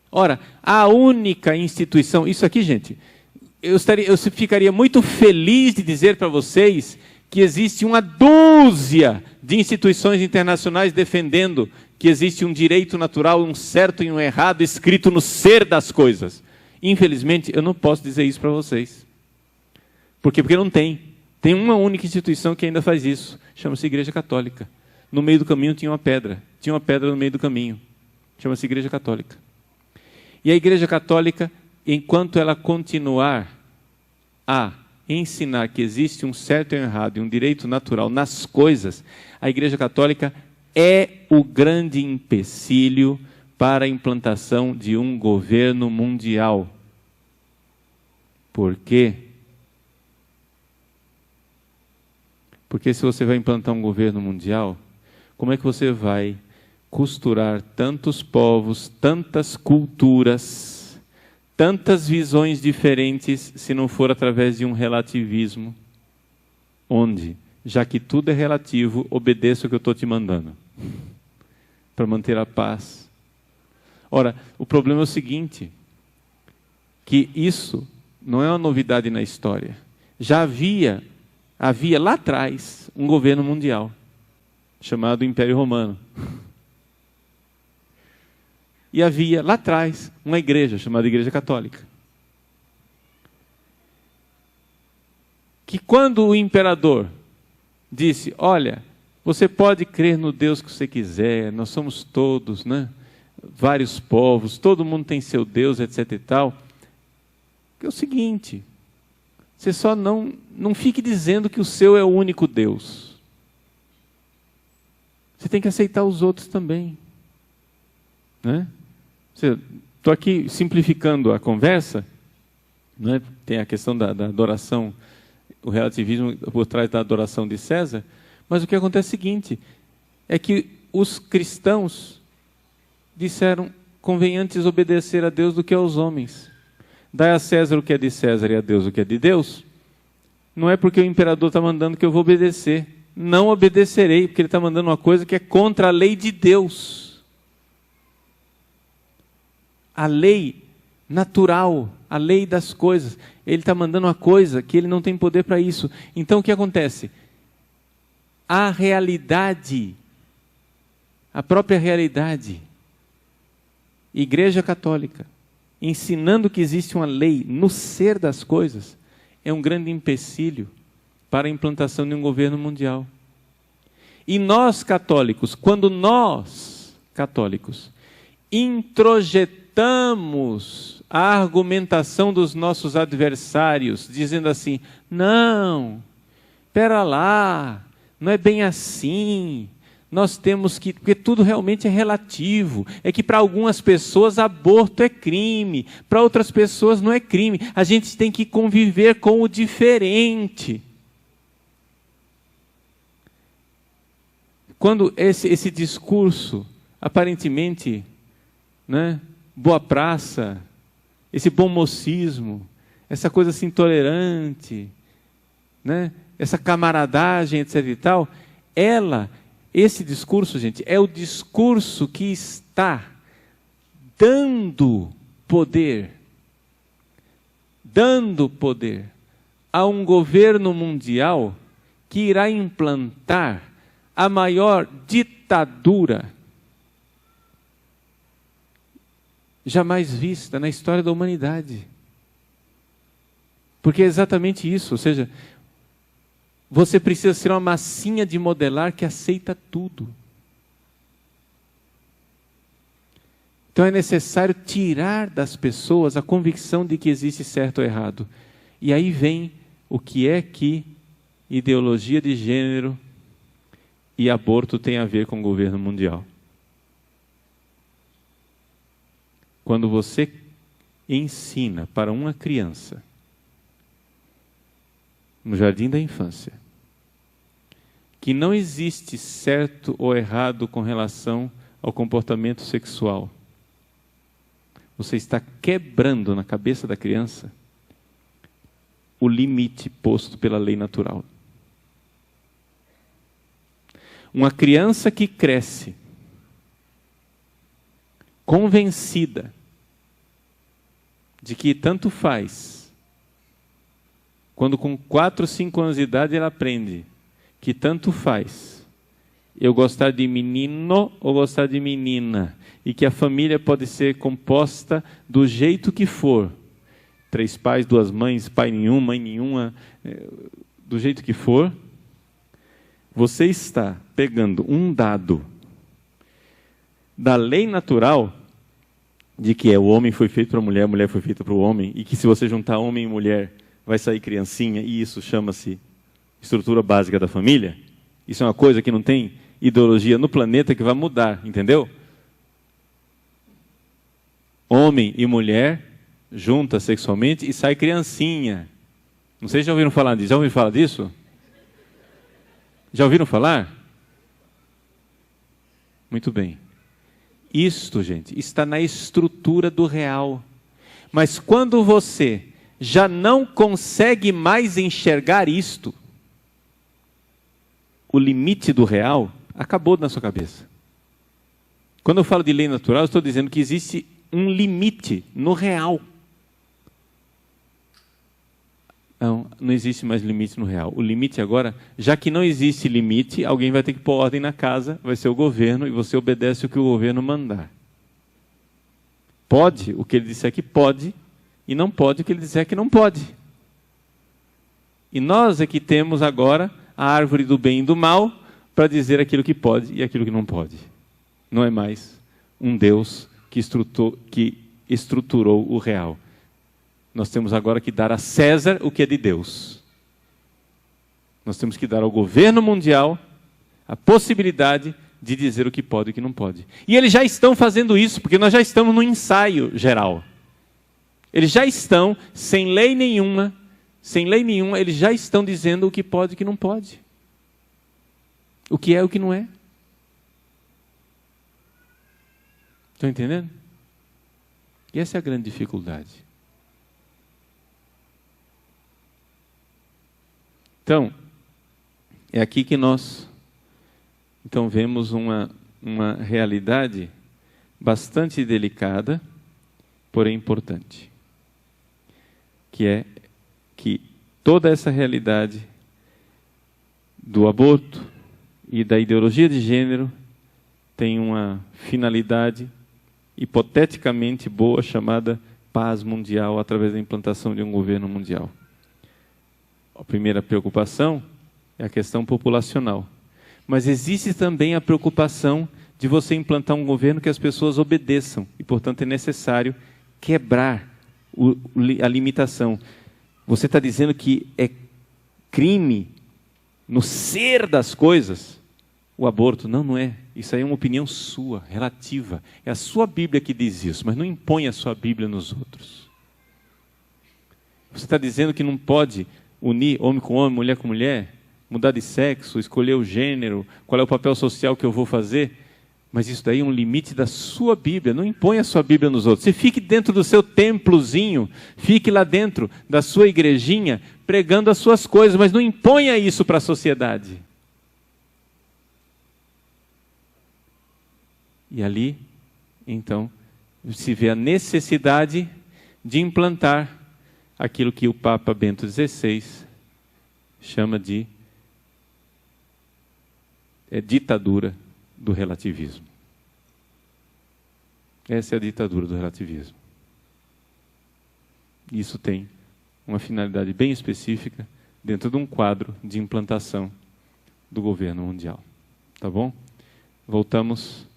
Ora, a única instituição, isso aqui, gente, eu ficaria muito feliz de dizer para vocês que existe uma dúzia de instituições internacionais defendendo que existe um direito natural, um certo e um errado, escrito no ser das coisas. Infelizmente, eu não posso dizer isso para vocês. Por quê? Porque não tem. Tem uma única instituição que ainda faz isso. Chama-se Igreja Católica. No meio do caminho tinha uma pedra. Tinha uma pedra no meio do caminho. Chama-se Igreja Católica. E a Igreja Católica, enquanto ela continuar a ensinar que existe um certo e um errado e um direito natural nas coisas, a Igreja Católica é o grande empecilho para a implantação de um governo mundial. Por quê? Porque se você vai implantar um governo mundial, como é que você vai costurar tantos povos, tantas culturas, tantas visões diferentes, se não for através de um relativismo, onde, já que tudo é relativo, obedeça o que eu estou te mandando, para manter a paz. Ora, o problema é o seguinte, que isso não é uma novidade na história. Já havia havia lá atrás um governo mundial, chamado Império Romano. E havia lá atrás uma igreja, chamada Igreja Católica. Que quando o imperador disse, olha, você pode crer no Deus que você quiser, nós somos todos, né? Vários povos, todo mundo tem seu Deus, etc e tal. Que é o seguinte, você só não fique dizendo que o seu é o único Deus. Você tem que aceitar os outros também. Né? Estou aqui simplificando a conversa, né? Tem a questão da adoração, o relativismo por trás da adoração de César, mas o que acontece é o seguinte, é que os cristãos disseram, convém antes obedecer a Deus do que aos homens. Dai a César o que é de César e a Deus o que é de Deus. Não é porque o imperador está mandando que eu vou obedecer. Não obedecerei, porque ele está mandando uma coisa que é contra a lei de Deus. A lei natural, a lei das coisas. Ele está mandando uma coisa que ele não tem poder para isso. Então o que acontece? A realidade, a própria realidade, Igreja Católica, ensinando que existe uma lei no ser das coisas, é um grande empecilho para a implantação de um governo mundial. E nós católicos, quando nós católicos introjetamos a argumentação dos nossos adversários, dizendo assim, não, espera lá, não é bem assim, nós temos que, porque tudo realmente é relativo, é que para algumas pessoas aborto é crime, para outras pessoas não é crime, a gente tem que conviver com o diferente. Quando esse discurso, aparentemente, né, boa praça, esse bom mocismo, essa coisa assim tolerante, né, essa camaradagem, etc e tal, esse discurso, gente, é o discurso que está dando poder a um governo mundial que irá implantar a maior ditadura jamais vista na história da humanidade. Porque é exatamente isso, ou seja, você precisa ser uma massinha de modelar que aceita tudo. Então é necessário tirar das pessoas a convicção de que existe certo ou errado. E aí vem o que é que ideologia de gênero e aborto tem a ver com o governo mundial. Quando você ensina para uma criança, no jardim da infância, que não existe certo ou errado com relação ao comportamento sexual, você está quebrando na cabeça da criança o limite posto pela lei natural. Uma criança que cresce convencida de que tanto faz, quando com 4, 5 anos de idade ela aprende que tanto faz eu gostar de menino ou gostar de menina, e que a família pode ser composta do jeito que for, 3 pais, 2 mães, pai nenhum, mãe nenhuma, do jeito que for, você está pegando um dado da lei natural de que o homem foi feito para a mulher foi feita para o homem, e que se você juntar homem e mulher vai sair criancinha, e isso chama-se estrutura básica da família. Isso é uma coisa que não tem ideologia no planeta que vai mudar, entendeu? Homem e mulher juntam sexualmente e sai criancinha. Não sei se já ouviram falar disso. Já ouviram falar disso? Já ouviram falar? Muito bem. Isto, gente, está na estrutura do real. Mas quando você já não consegue mais enxergar isto, o limite do real acabou na sua cabeça. Quando eu falo de lei natural, eu estou dizendo que existe um limite no real. Não, não existe mais limite no real. O limite agora, já que não existe limite, alguém vai ter que pôr ordem na casa, vai ser o governo, e você obedece o que o governo mandar. Pode o que ele disser que pode, e não pode o que ele disser que não pode. E nós é que temos agora a árvore do bem e do mal para dizer aquilo que pode e aquilo que não pode. Não é mais um Deus que estruturou o real. Nós temos agora que dar a César o que é de Deus. Nós temos que dar ao governo mundial a possibilidade de dizer o que pode e o que não pode. E eles já estão fazendo isso, porque nós já estamos no ensaio geral. Eles já estão, sem lei nenhuma, eles já estão dizendo o que pode e o que não pode. O que é e o que não é. Estão entendendo? E essa é a grande dificuldade. Então, é aqui que nós vemos uma realidade bastante delicada, porém importante. Que é que toda essa realidade do aborto e da ideologia de gênero tem uma finalidade hipoteticamente boa chamada paz mundial através da implantação de um governo mundial. A primeira preocupação é a questão populacional. Mas existe também a preocupação de você implantar um governo que as pessoas obedeçam. E, portanto, é necessário quebrar a limitação. Você está dizendo que é crime no ser das coisas o aborto? Não, não é. Isso aí é uma opinião sua, relativa. É a sua Bíblia que diz isso, mas não impõe a sua Bíblia nos outros. Você está dizendo que não pode unir homem com homem, mulher com mulher, mudar de sexo, escolher o gênero, qual é o papel social que eu vou fazer, mas isso daí é um limite da sua Bíblia, não impõe a sua Bíblia nos outros. Você fique dentro do seu templozinho, fique lá dentro da sua igrejinha, pregando as suas coisas, mas não imponha isso para a sociedade. E ali, então, se vê a necessidade de implantar aquilo que o Papa Bento XVI chama de ditadura do relativismo. Essa é a ditadura do relativismo. Isso tem uma finalidade bem específica dentro de um quadro de implantação do governo mundial. Tá bom? Voltamos,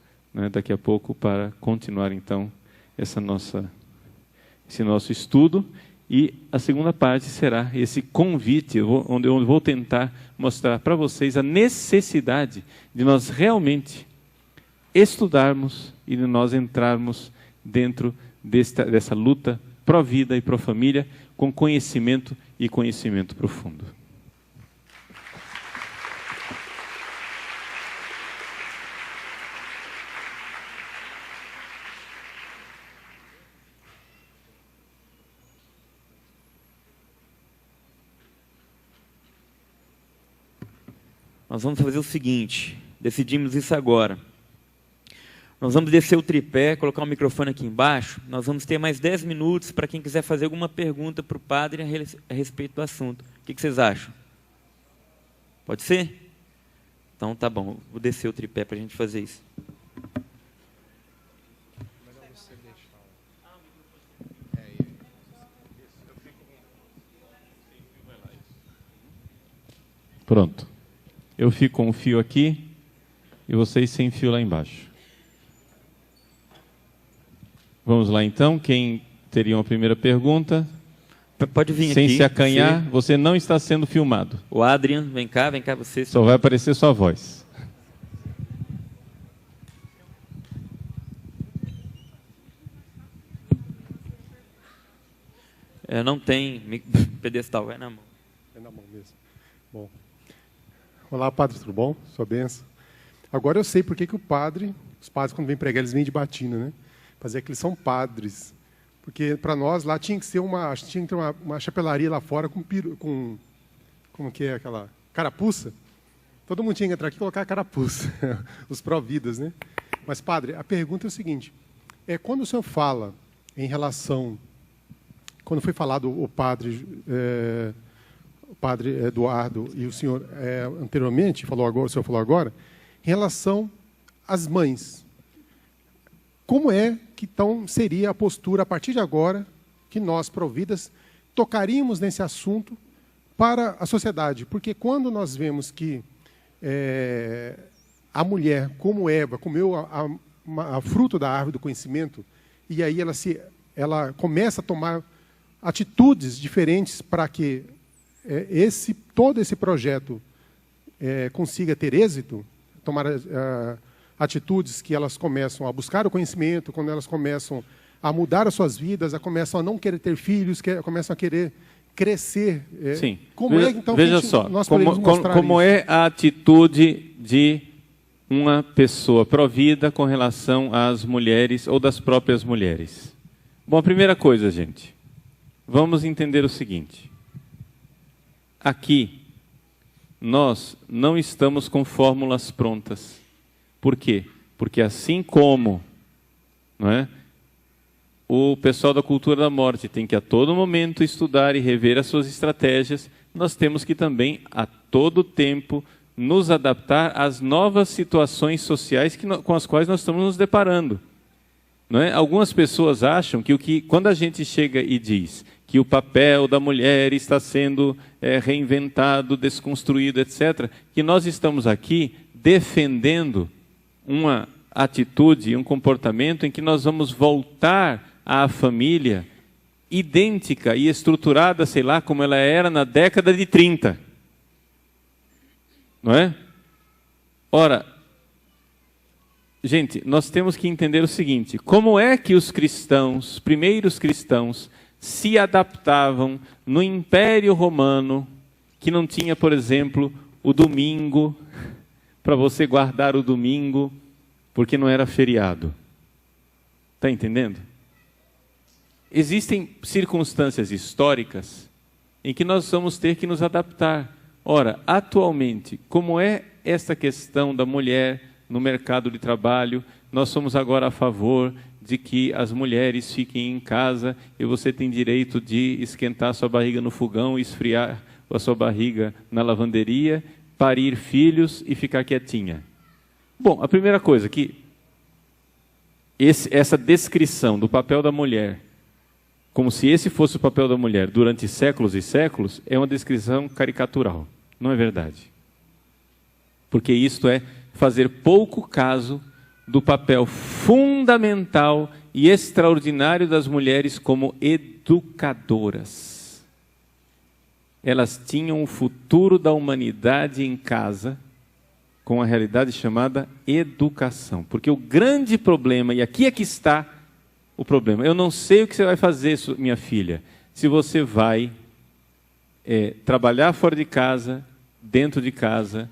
daqui a pouco para continuar então esse nosso estudo. E a segunda parte será esse convite, onde eu vou tentar mostrar para vocês a necessidade de nós realmente estudarmos e de nós entrarmos dentro dessa luta pró-vida e pró-família com conhecimento e conhecimento profundo.
Nós vamos fazer o seguinte, decidimos isso agora. Nós vamos descer o tripé, colocar o microfone aqui embaixo. Nós vamos ter mais 10 minutos para quem quiser fazer alguma pergunta para o padre a respeito do assunto. O que vocês acham? Pode ser? Então tá bom, vou descer o tripé para a gente fazer isso.
Pronto. Eu fico com um fio aqui e vocês sem fio lá embaixo. Vamos lá então. Quem teria uma primeira pergunta?
Pode vir
sem
aqui. Sem
se acanhar, você não está sendo filmado.
O Adrian, vem cá você.
Só vai aparecer sua voz.
Não tem pedestal, é na mão.
É na mão mesmo. Bom. Olá, padre, tudo bom? Sua benção. Agora eu sei por que os padres, quando vêm pregar, eles vêm de batina, né? Fazer que eles são padres. Porque, para nós, lá tinha que ter uma chapelaria lá fora com como que é aquela? Carapuça. Todo mundo tinha que entrar aqui e colocar a carapuça. Os pró-vidas, né? Mas, padre, a pergunta é o seguinte. Quando o senhor fala em relação... Quando foi falado o padre o padre Eduardo e o senhor anteriormente, o senhor falou agora, em relação às mães. Como é que então seria a postura, a partir de agora, que nós, providas, tocaríamos nesse assunto para a sociedade? Porque quando nós vemos que a mulher, como Eva, comeu a fruto da árvore do conhecimento, e aí ela começa a tomar atitudes diferentes para que todo esse projeto consiga ter êxito, tomar atitudes que elas começam a buscar o conhecimento, quando elas começam a mudar as suas vidas, começam a não querer ter filhos, começam a querer crescer.
Sim.
Como então,
veja só,
nós podemos mostrar
como
isso?
é a atitude de uma pessoa provida com relação às mulheres ou das próprias mulheres? Bom, a primeira coisa, gente, vamos entender o seguinte. Aqui, nós não estamos com fórmulas prontas. Por quê? Porque assim como, não é, o pessoal da cultura da morte tem que a todo momento estudar e rever as suas estratégias, nós temos que também a todo tempo nos adaptar às novas situações sociais com as quais nós estamos nos deparando. Não é? Algumas pessoas acham que quando a gente chega e diz que o papel da mulher está sendo reinventado, desconstruído, etc., que nós estamos aqui defendendo uma atitude, um comportamento em que nós vamos voltar à família idêntica e estruturada, sei lá, como ela era na década de 30. Não é? Ora, gente, nós temos que entender o seguinte: como é que os cristãos, primeiros cristãos, se adaptavam no Império Romano, que não tinha, por exemplo, o domingo, para você guardar o domingo, porque não era feriado? Está entendendo? Existem circunstâncias históricas em que nós vamos ter que nos adaptar. Ora, atualmente, como é esta questão da mulher no mercado de trabalho? Nós somos agora a favor de que as mulheres fiquem em casa e você tem direito de esquentar a sua barriga no fogão, esfriar a sua barriga na lavanderia, parir filhos e ficar quietinha. Bom, a primeira coisa que essa descrição do papel da mulher, como se esse fosse o papel da mulher durante séculos e séculos, é uma descrição caricatural. Não é verdade. Porque isto é fazer pouco caso do papel fundamental e extraordinário das mulheres como educadoras. Elas tinham o futuro da humanidade em casa, com a realidade chamada educação. Porque o grande problema, e aqui é que está o problema, eu não sei o que você vai fazer, minha filha, se você vai trabalhar fora de casa, dentro de casa,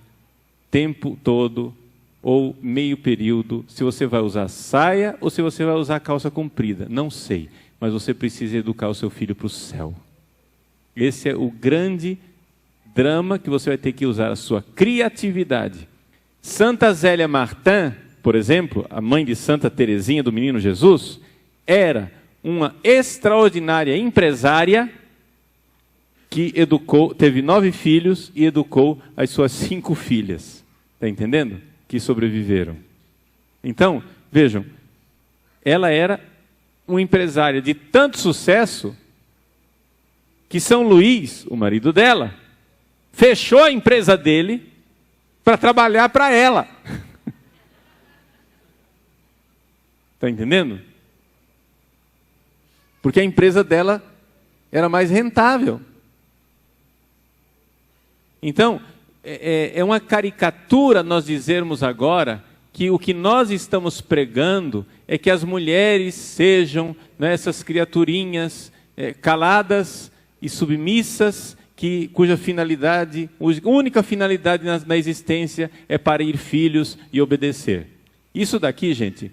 tempo todo, ou meio período, se você vai usar saia ou se você vai usar calça comprida, não sei, mas você precisa educar o seu filho para o céu. Esse é o grande drama, que você vai ter que usar a sua criatividade. Santa Zélia Martin, por exemplo, a mãe de Santa Teresinha do Menino Jesus, era uma extraordinária empresária que teve 9 filhos e educou as suas 5 filhas. Está entendendo? Que sobreviveram. Então, vejam, ela era uma empresária de tanto sucesso que São Luís, o marido dela, fechou a empresa dele para trabalhar para ela. Está entendendo? Porque a empresa dela era mais rentável. Então, é uma caricatura nós dizermos agora que o que nós estamos pregando é que as mulheres sejam, né, essas criaturinhas caladas e submissas, cuja finalidade, única finalidade na existência é parir filhos e obedecer. Isso daqui, gente,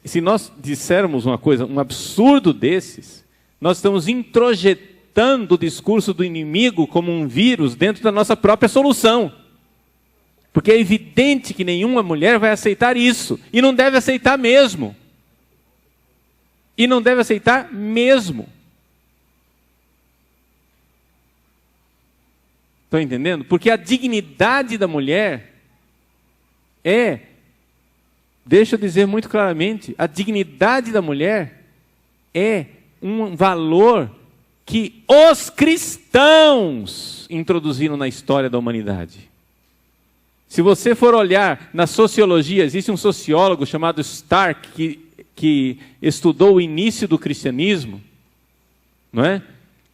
se nós dissermos uma coisa, um absurdo desses, nós estamos introjetando o discurso do inimigo como um vírus dentro da nossa própria solução. Porque é evidente que nenhuma mulher vai aceitar isso, e não deve aceitar mesmo. E não deve aceitar mesmo. Estão entendendo? Porque a dignidade da mulher deixa eu dizer muito claramente, a dignidade da mulher é um valor que os cristãos introduziram na história da humanidade. Se você for olhar na sociologia, existe um sociólogo chamado Stark que estudou o início do cristianismo, não é?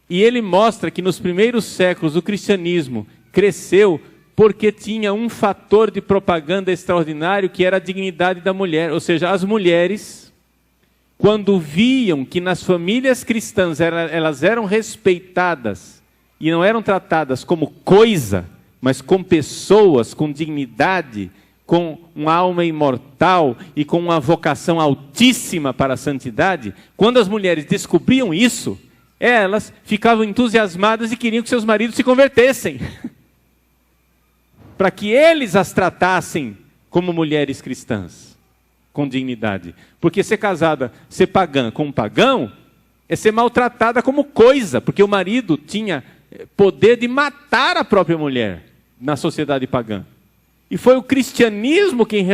E ele mostra que nos primeiros séculos o cristianismo cresceu porque tinha um fator de propaganda extraordinário que era a dignidade da mulher. Ou seja, as mulheres, quando viam que nas famílias cristãs elas eram respeitadas e não eram tratadas como coisa, mas como pessoas com dignidade, com uma alma imortal e com uma vocação altíssima para a santidade, quando as mulheres descobriam isso, elas ficavam entusiasmadas e queriam que seus maridos se convertessem. Para que eles as tratassem como mulheres cristãs, com dignidade. Porque ser casada, ser pagã com um pagão, é ser maltratada como coisa, porque o marido tinha poder de matar a própria mulher na sociedade pagã. E foi o cristianismo quem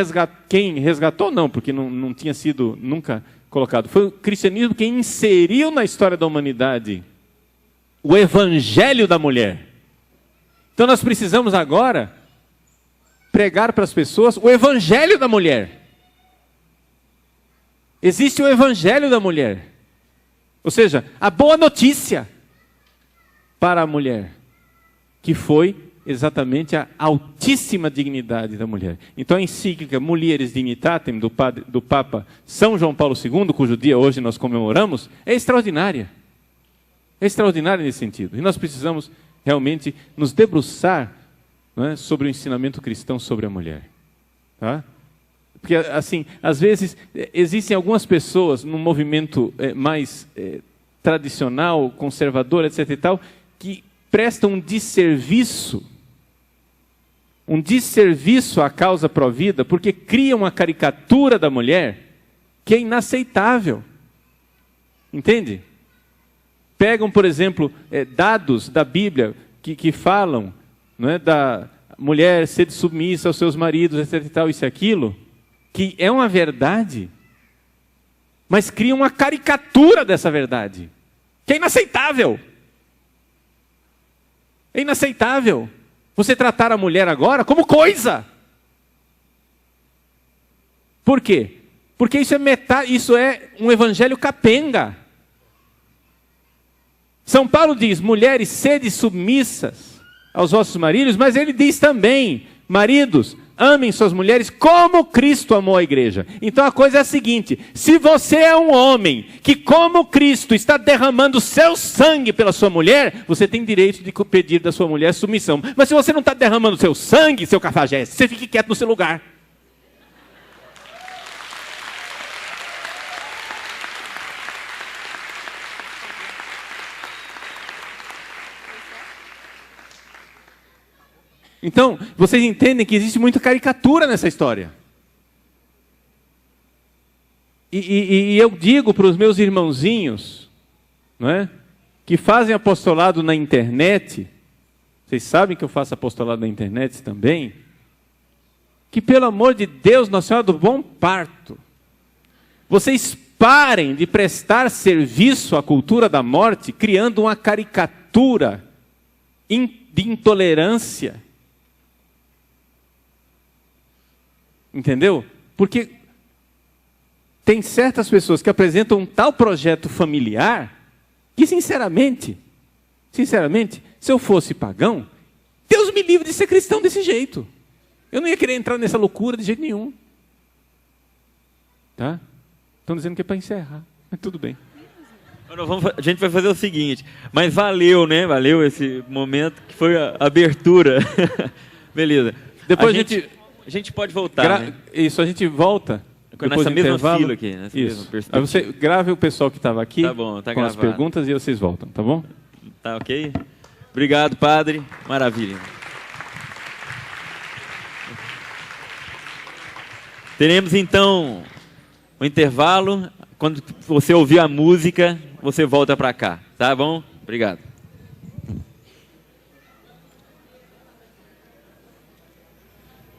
resgatou, não, porque não tinha sido nunca colocado, foi o cristianismo quem inseriu na história da humanidade o evangelho da mulher. Então nós precisamos agora pregar para as pessoas o evangelho da mulher. Existe o evangelho da mulher. Ou seja, a boa notícia para a mulher, que foi exatamente a altíssima dignidade da mulher. Então a encíclica Mulieris Dignitatem, do Papa São João Paulo II, cujo dia hoje nós comemoramos, é extraordinária. É extraordinária nesse sentido. E nós precisamos realmente nos debruçar, não é, sobre o ensinamento cristão sobre a mulher. Tá? Porque, assim, às vezes, existem algumas pessoas num movimento mais tradicional, conservador, etc. e tal, que prestam um desserviço à causa pró-vida, porque criam uma caricatura da mulher que é inaceitável. Entende? Pegam, por exemplo, dados da Bíblia que falam, não é, da mulher ser submissa aos seus maridos, etc. e tal, isso e aquilo, que é uma verdade, mas criam uma caricatura dessa verdade, que é inaceitável. É inaceitável você tratar a mulher agora como coisa. Por quê? Porque isso é um evangelho capenga. São Paulo diz, mulheres, sede submissas aos vossos maridos, mas ele diz também, maridos, amem suas mulheres como Cristo amou a igreja. Então a coisa é a seguinte, se você é um homem que como Cristo está derramando seu sangue pela sua mulher, você tem direito de pedir da sua mulher submissão. Mas se você não está derramando seu sangue, seu cafajeste, você fique quieto no seu lugar. Então, vocês entendem que existe muita caricatura nessa história. E eu digo para os meus irmãozinhos, não é, que fazem apostolado na internet, vocês sabem que eu faço apostolado na internet também, que pelo amor de Deus, Nossa Senhora do Bom Parto, vocês parem de prestar serviço à cultura da morte, criando uma caricatura de intolerância. Entendeu? Porque tem certas pessoas que apresentam um tal projeto familiar que, sinceramente, se eu fosse pagão, Deus me livre de ser cristão desse jeito. Eu não ia querer entrar nessa loucura de jeito nenhum. Tá? Estão dizendo que é para encerrar, mas tudo bem.
A gente vai fazer o seguinte, mas valeu, né? Valeu esse momento que foi a abertura. Beleza.
Depois
a gente pode voltar, né?
Isso, a gente volta depois
nessa
do
mesma
intervalo.
fila aqui. Nessa mesma perspectiva.
Aí você grave o pessoal que estava aqui
tá bom, tá
com
gravado.
as perguntas e vocês voltam, tá bom?
Tá ok? Obrigado, padre. Maravilha. Teremos, então, um intervalo. Quando você ouvir a música, você volta para cá. Tá bom? Obrigado.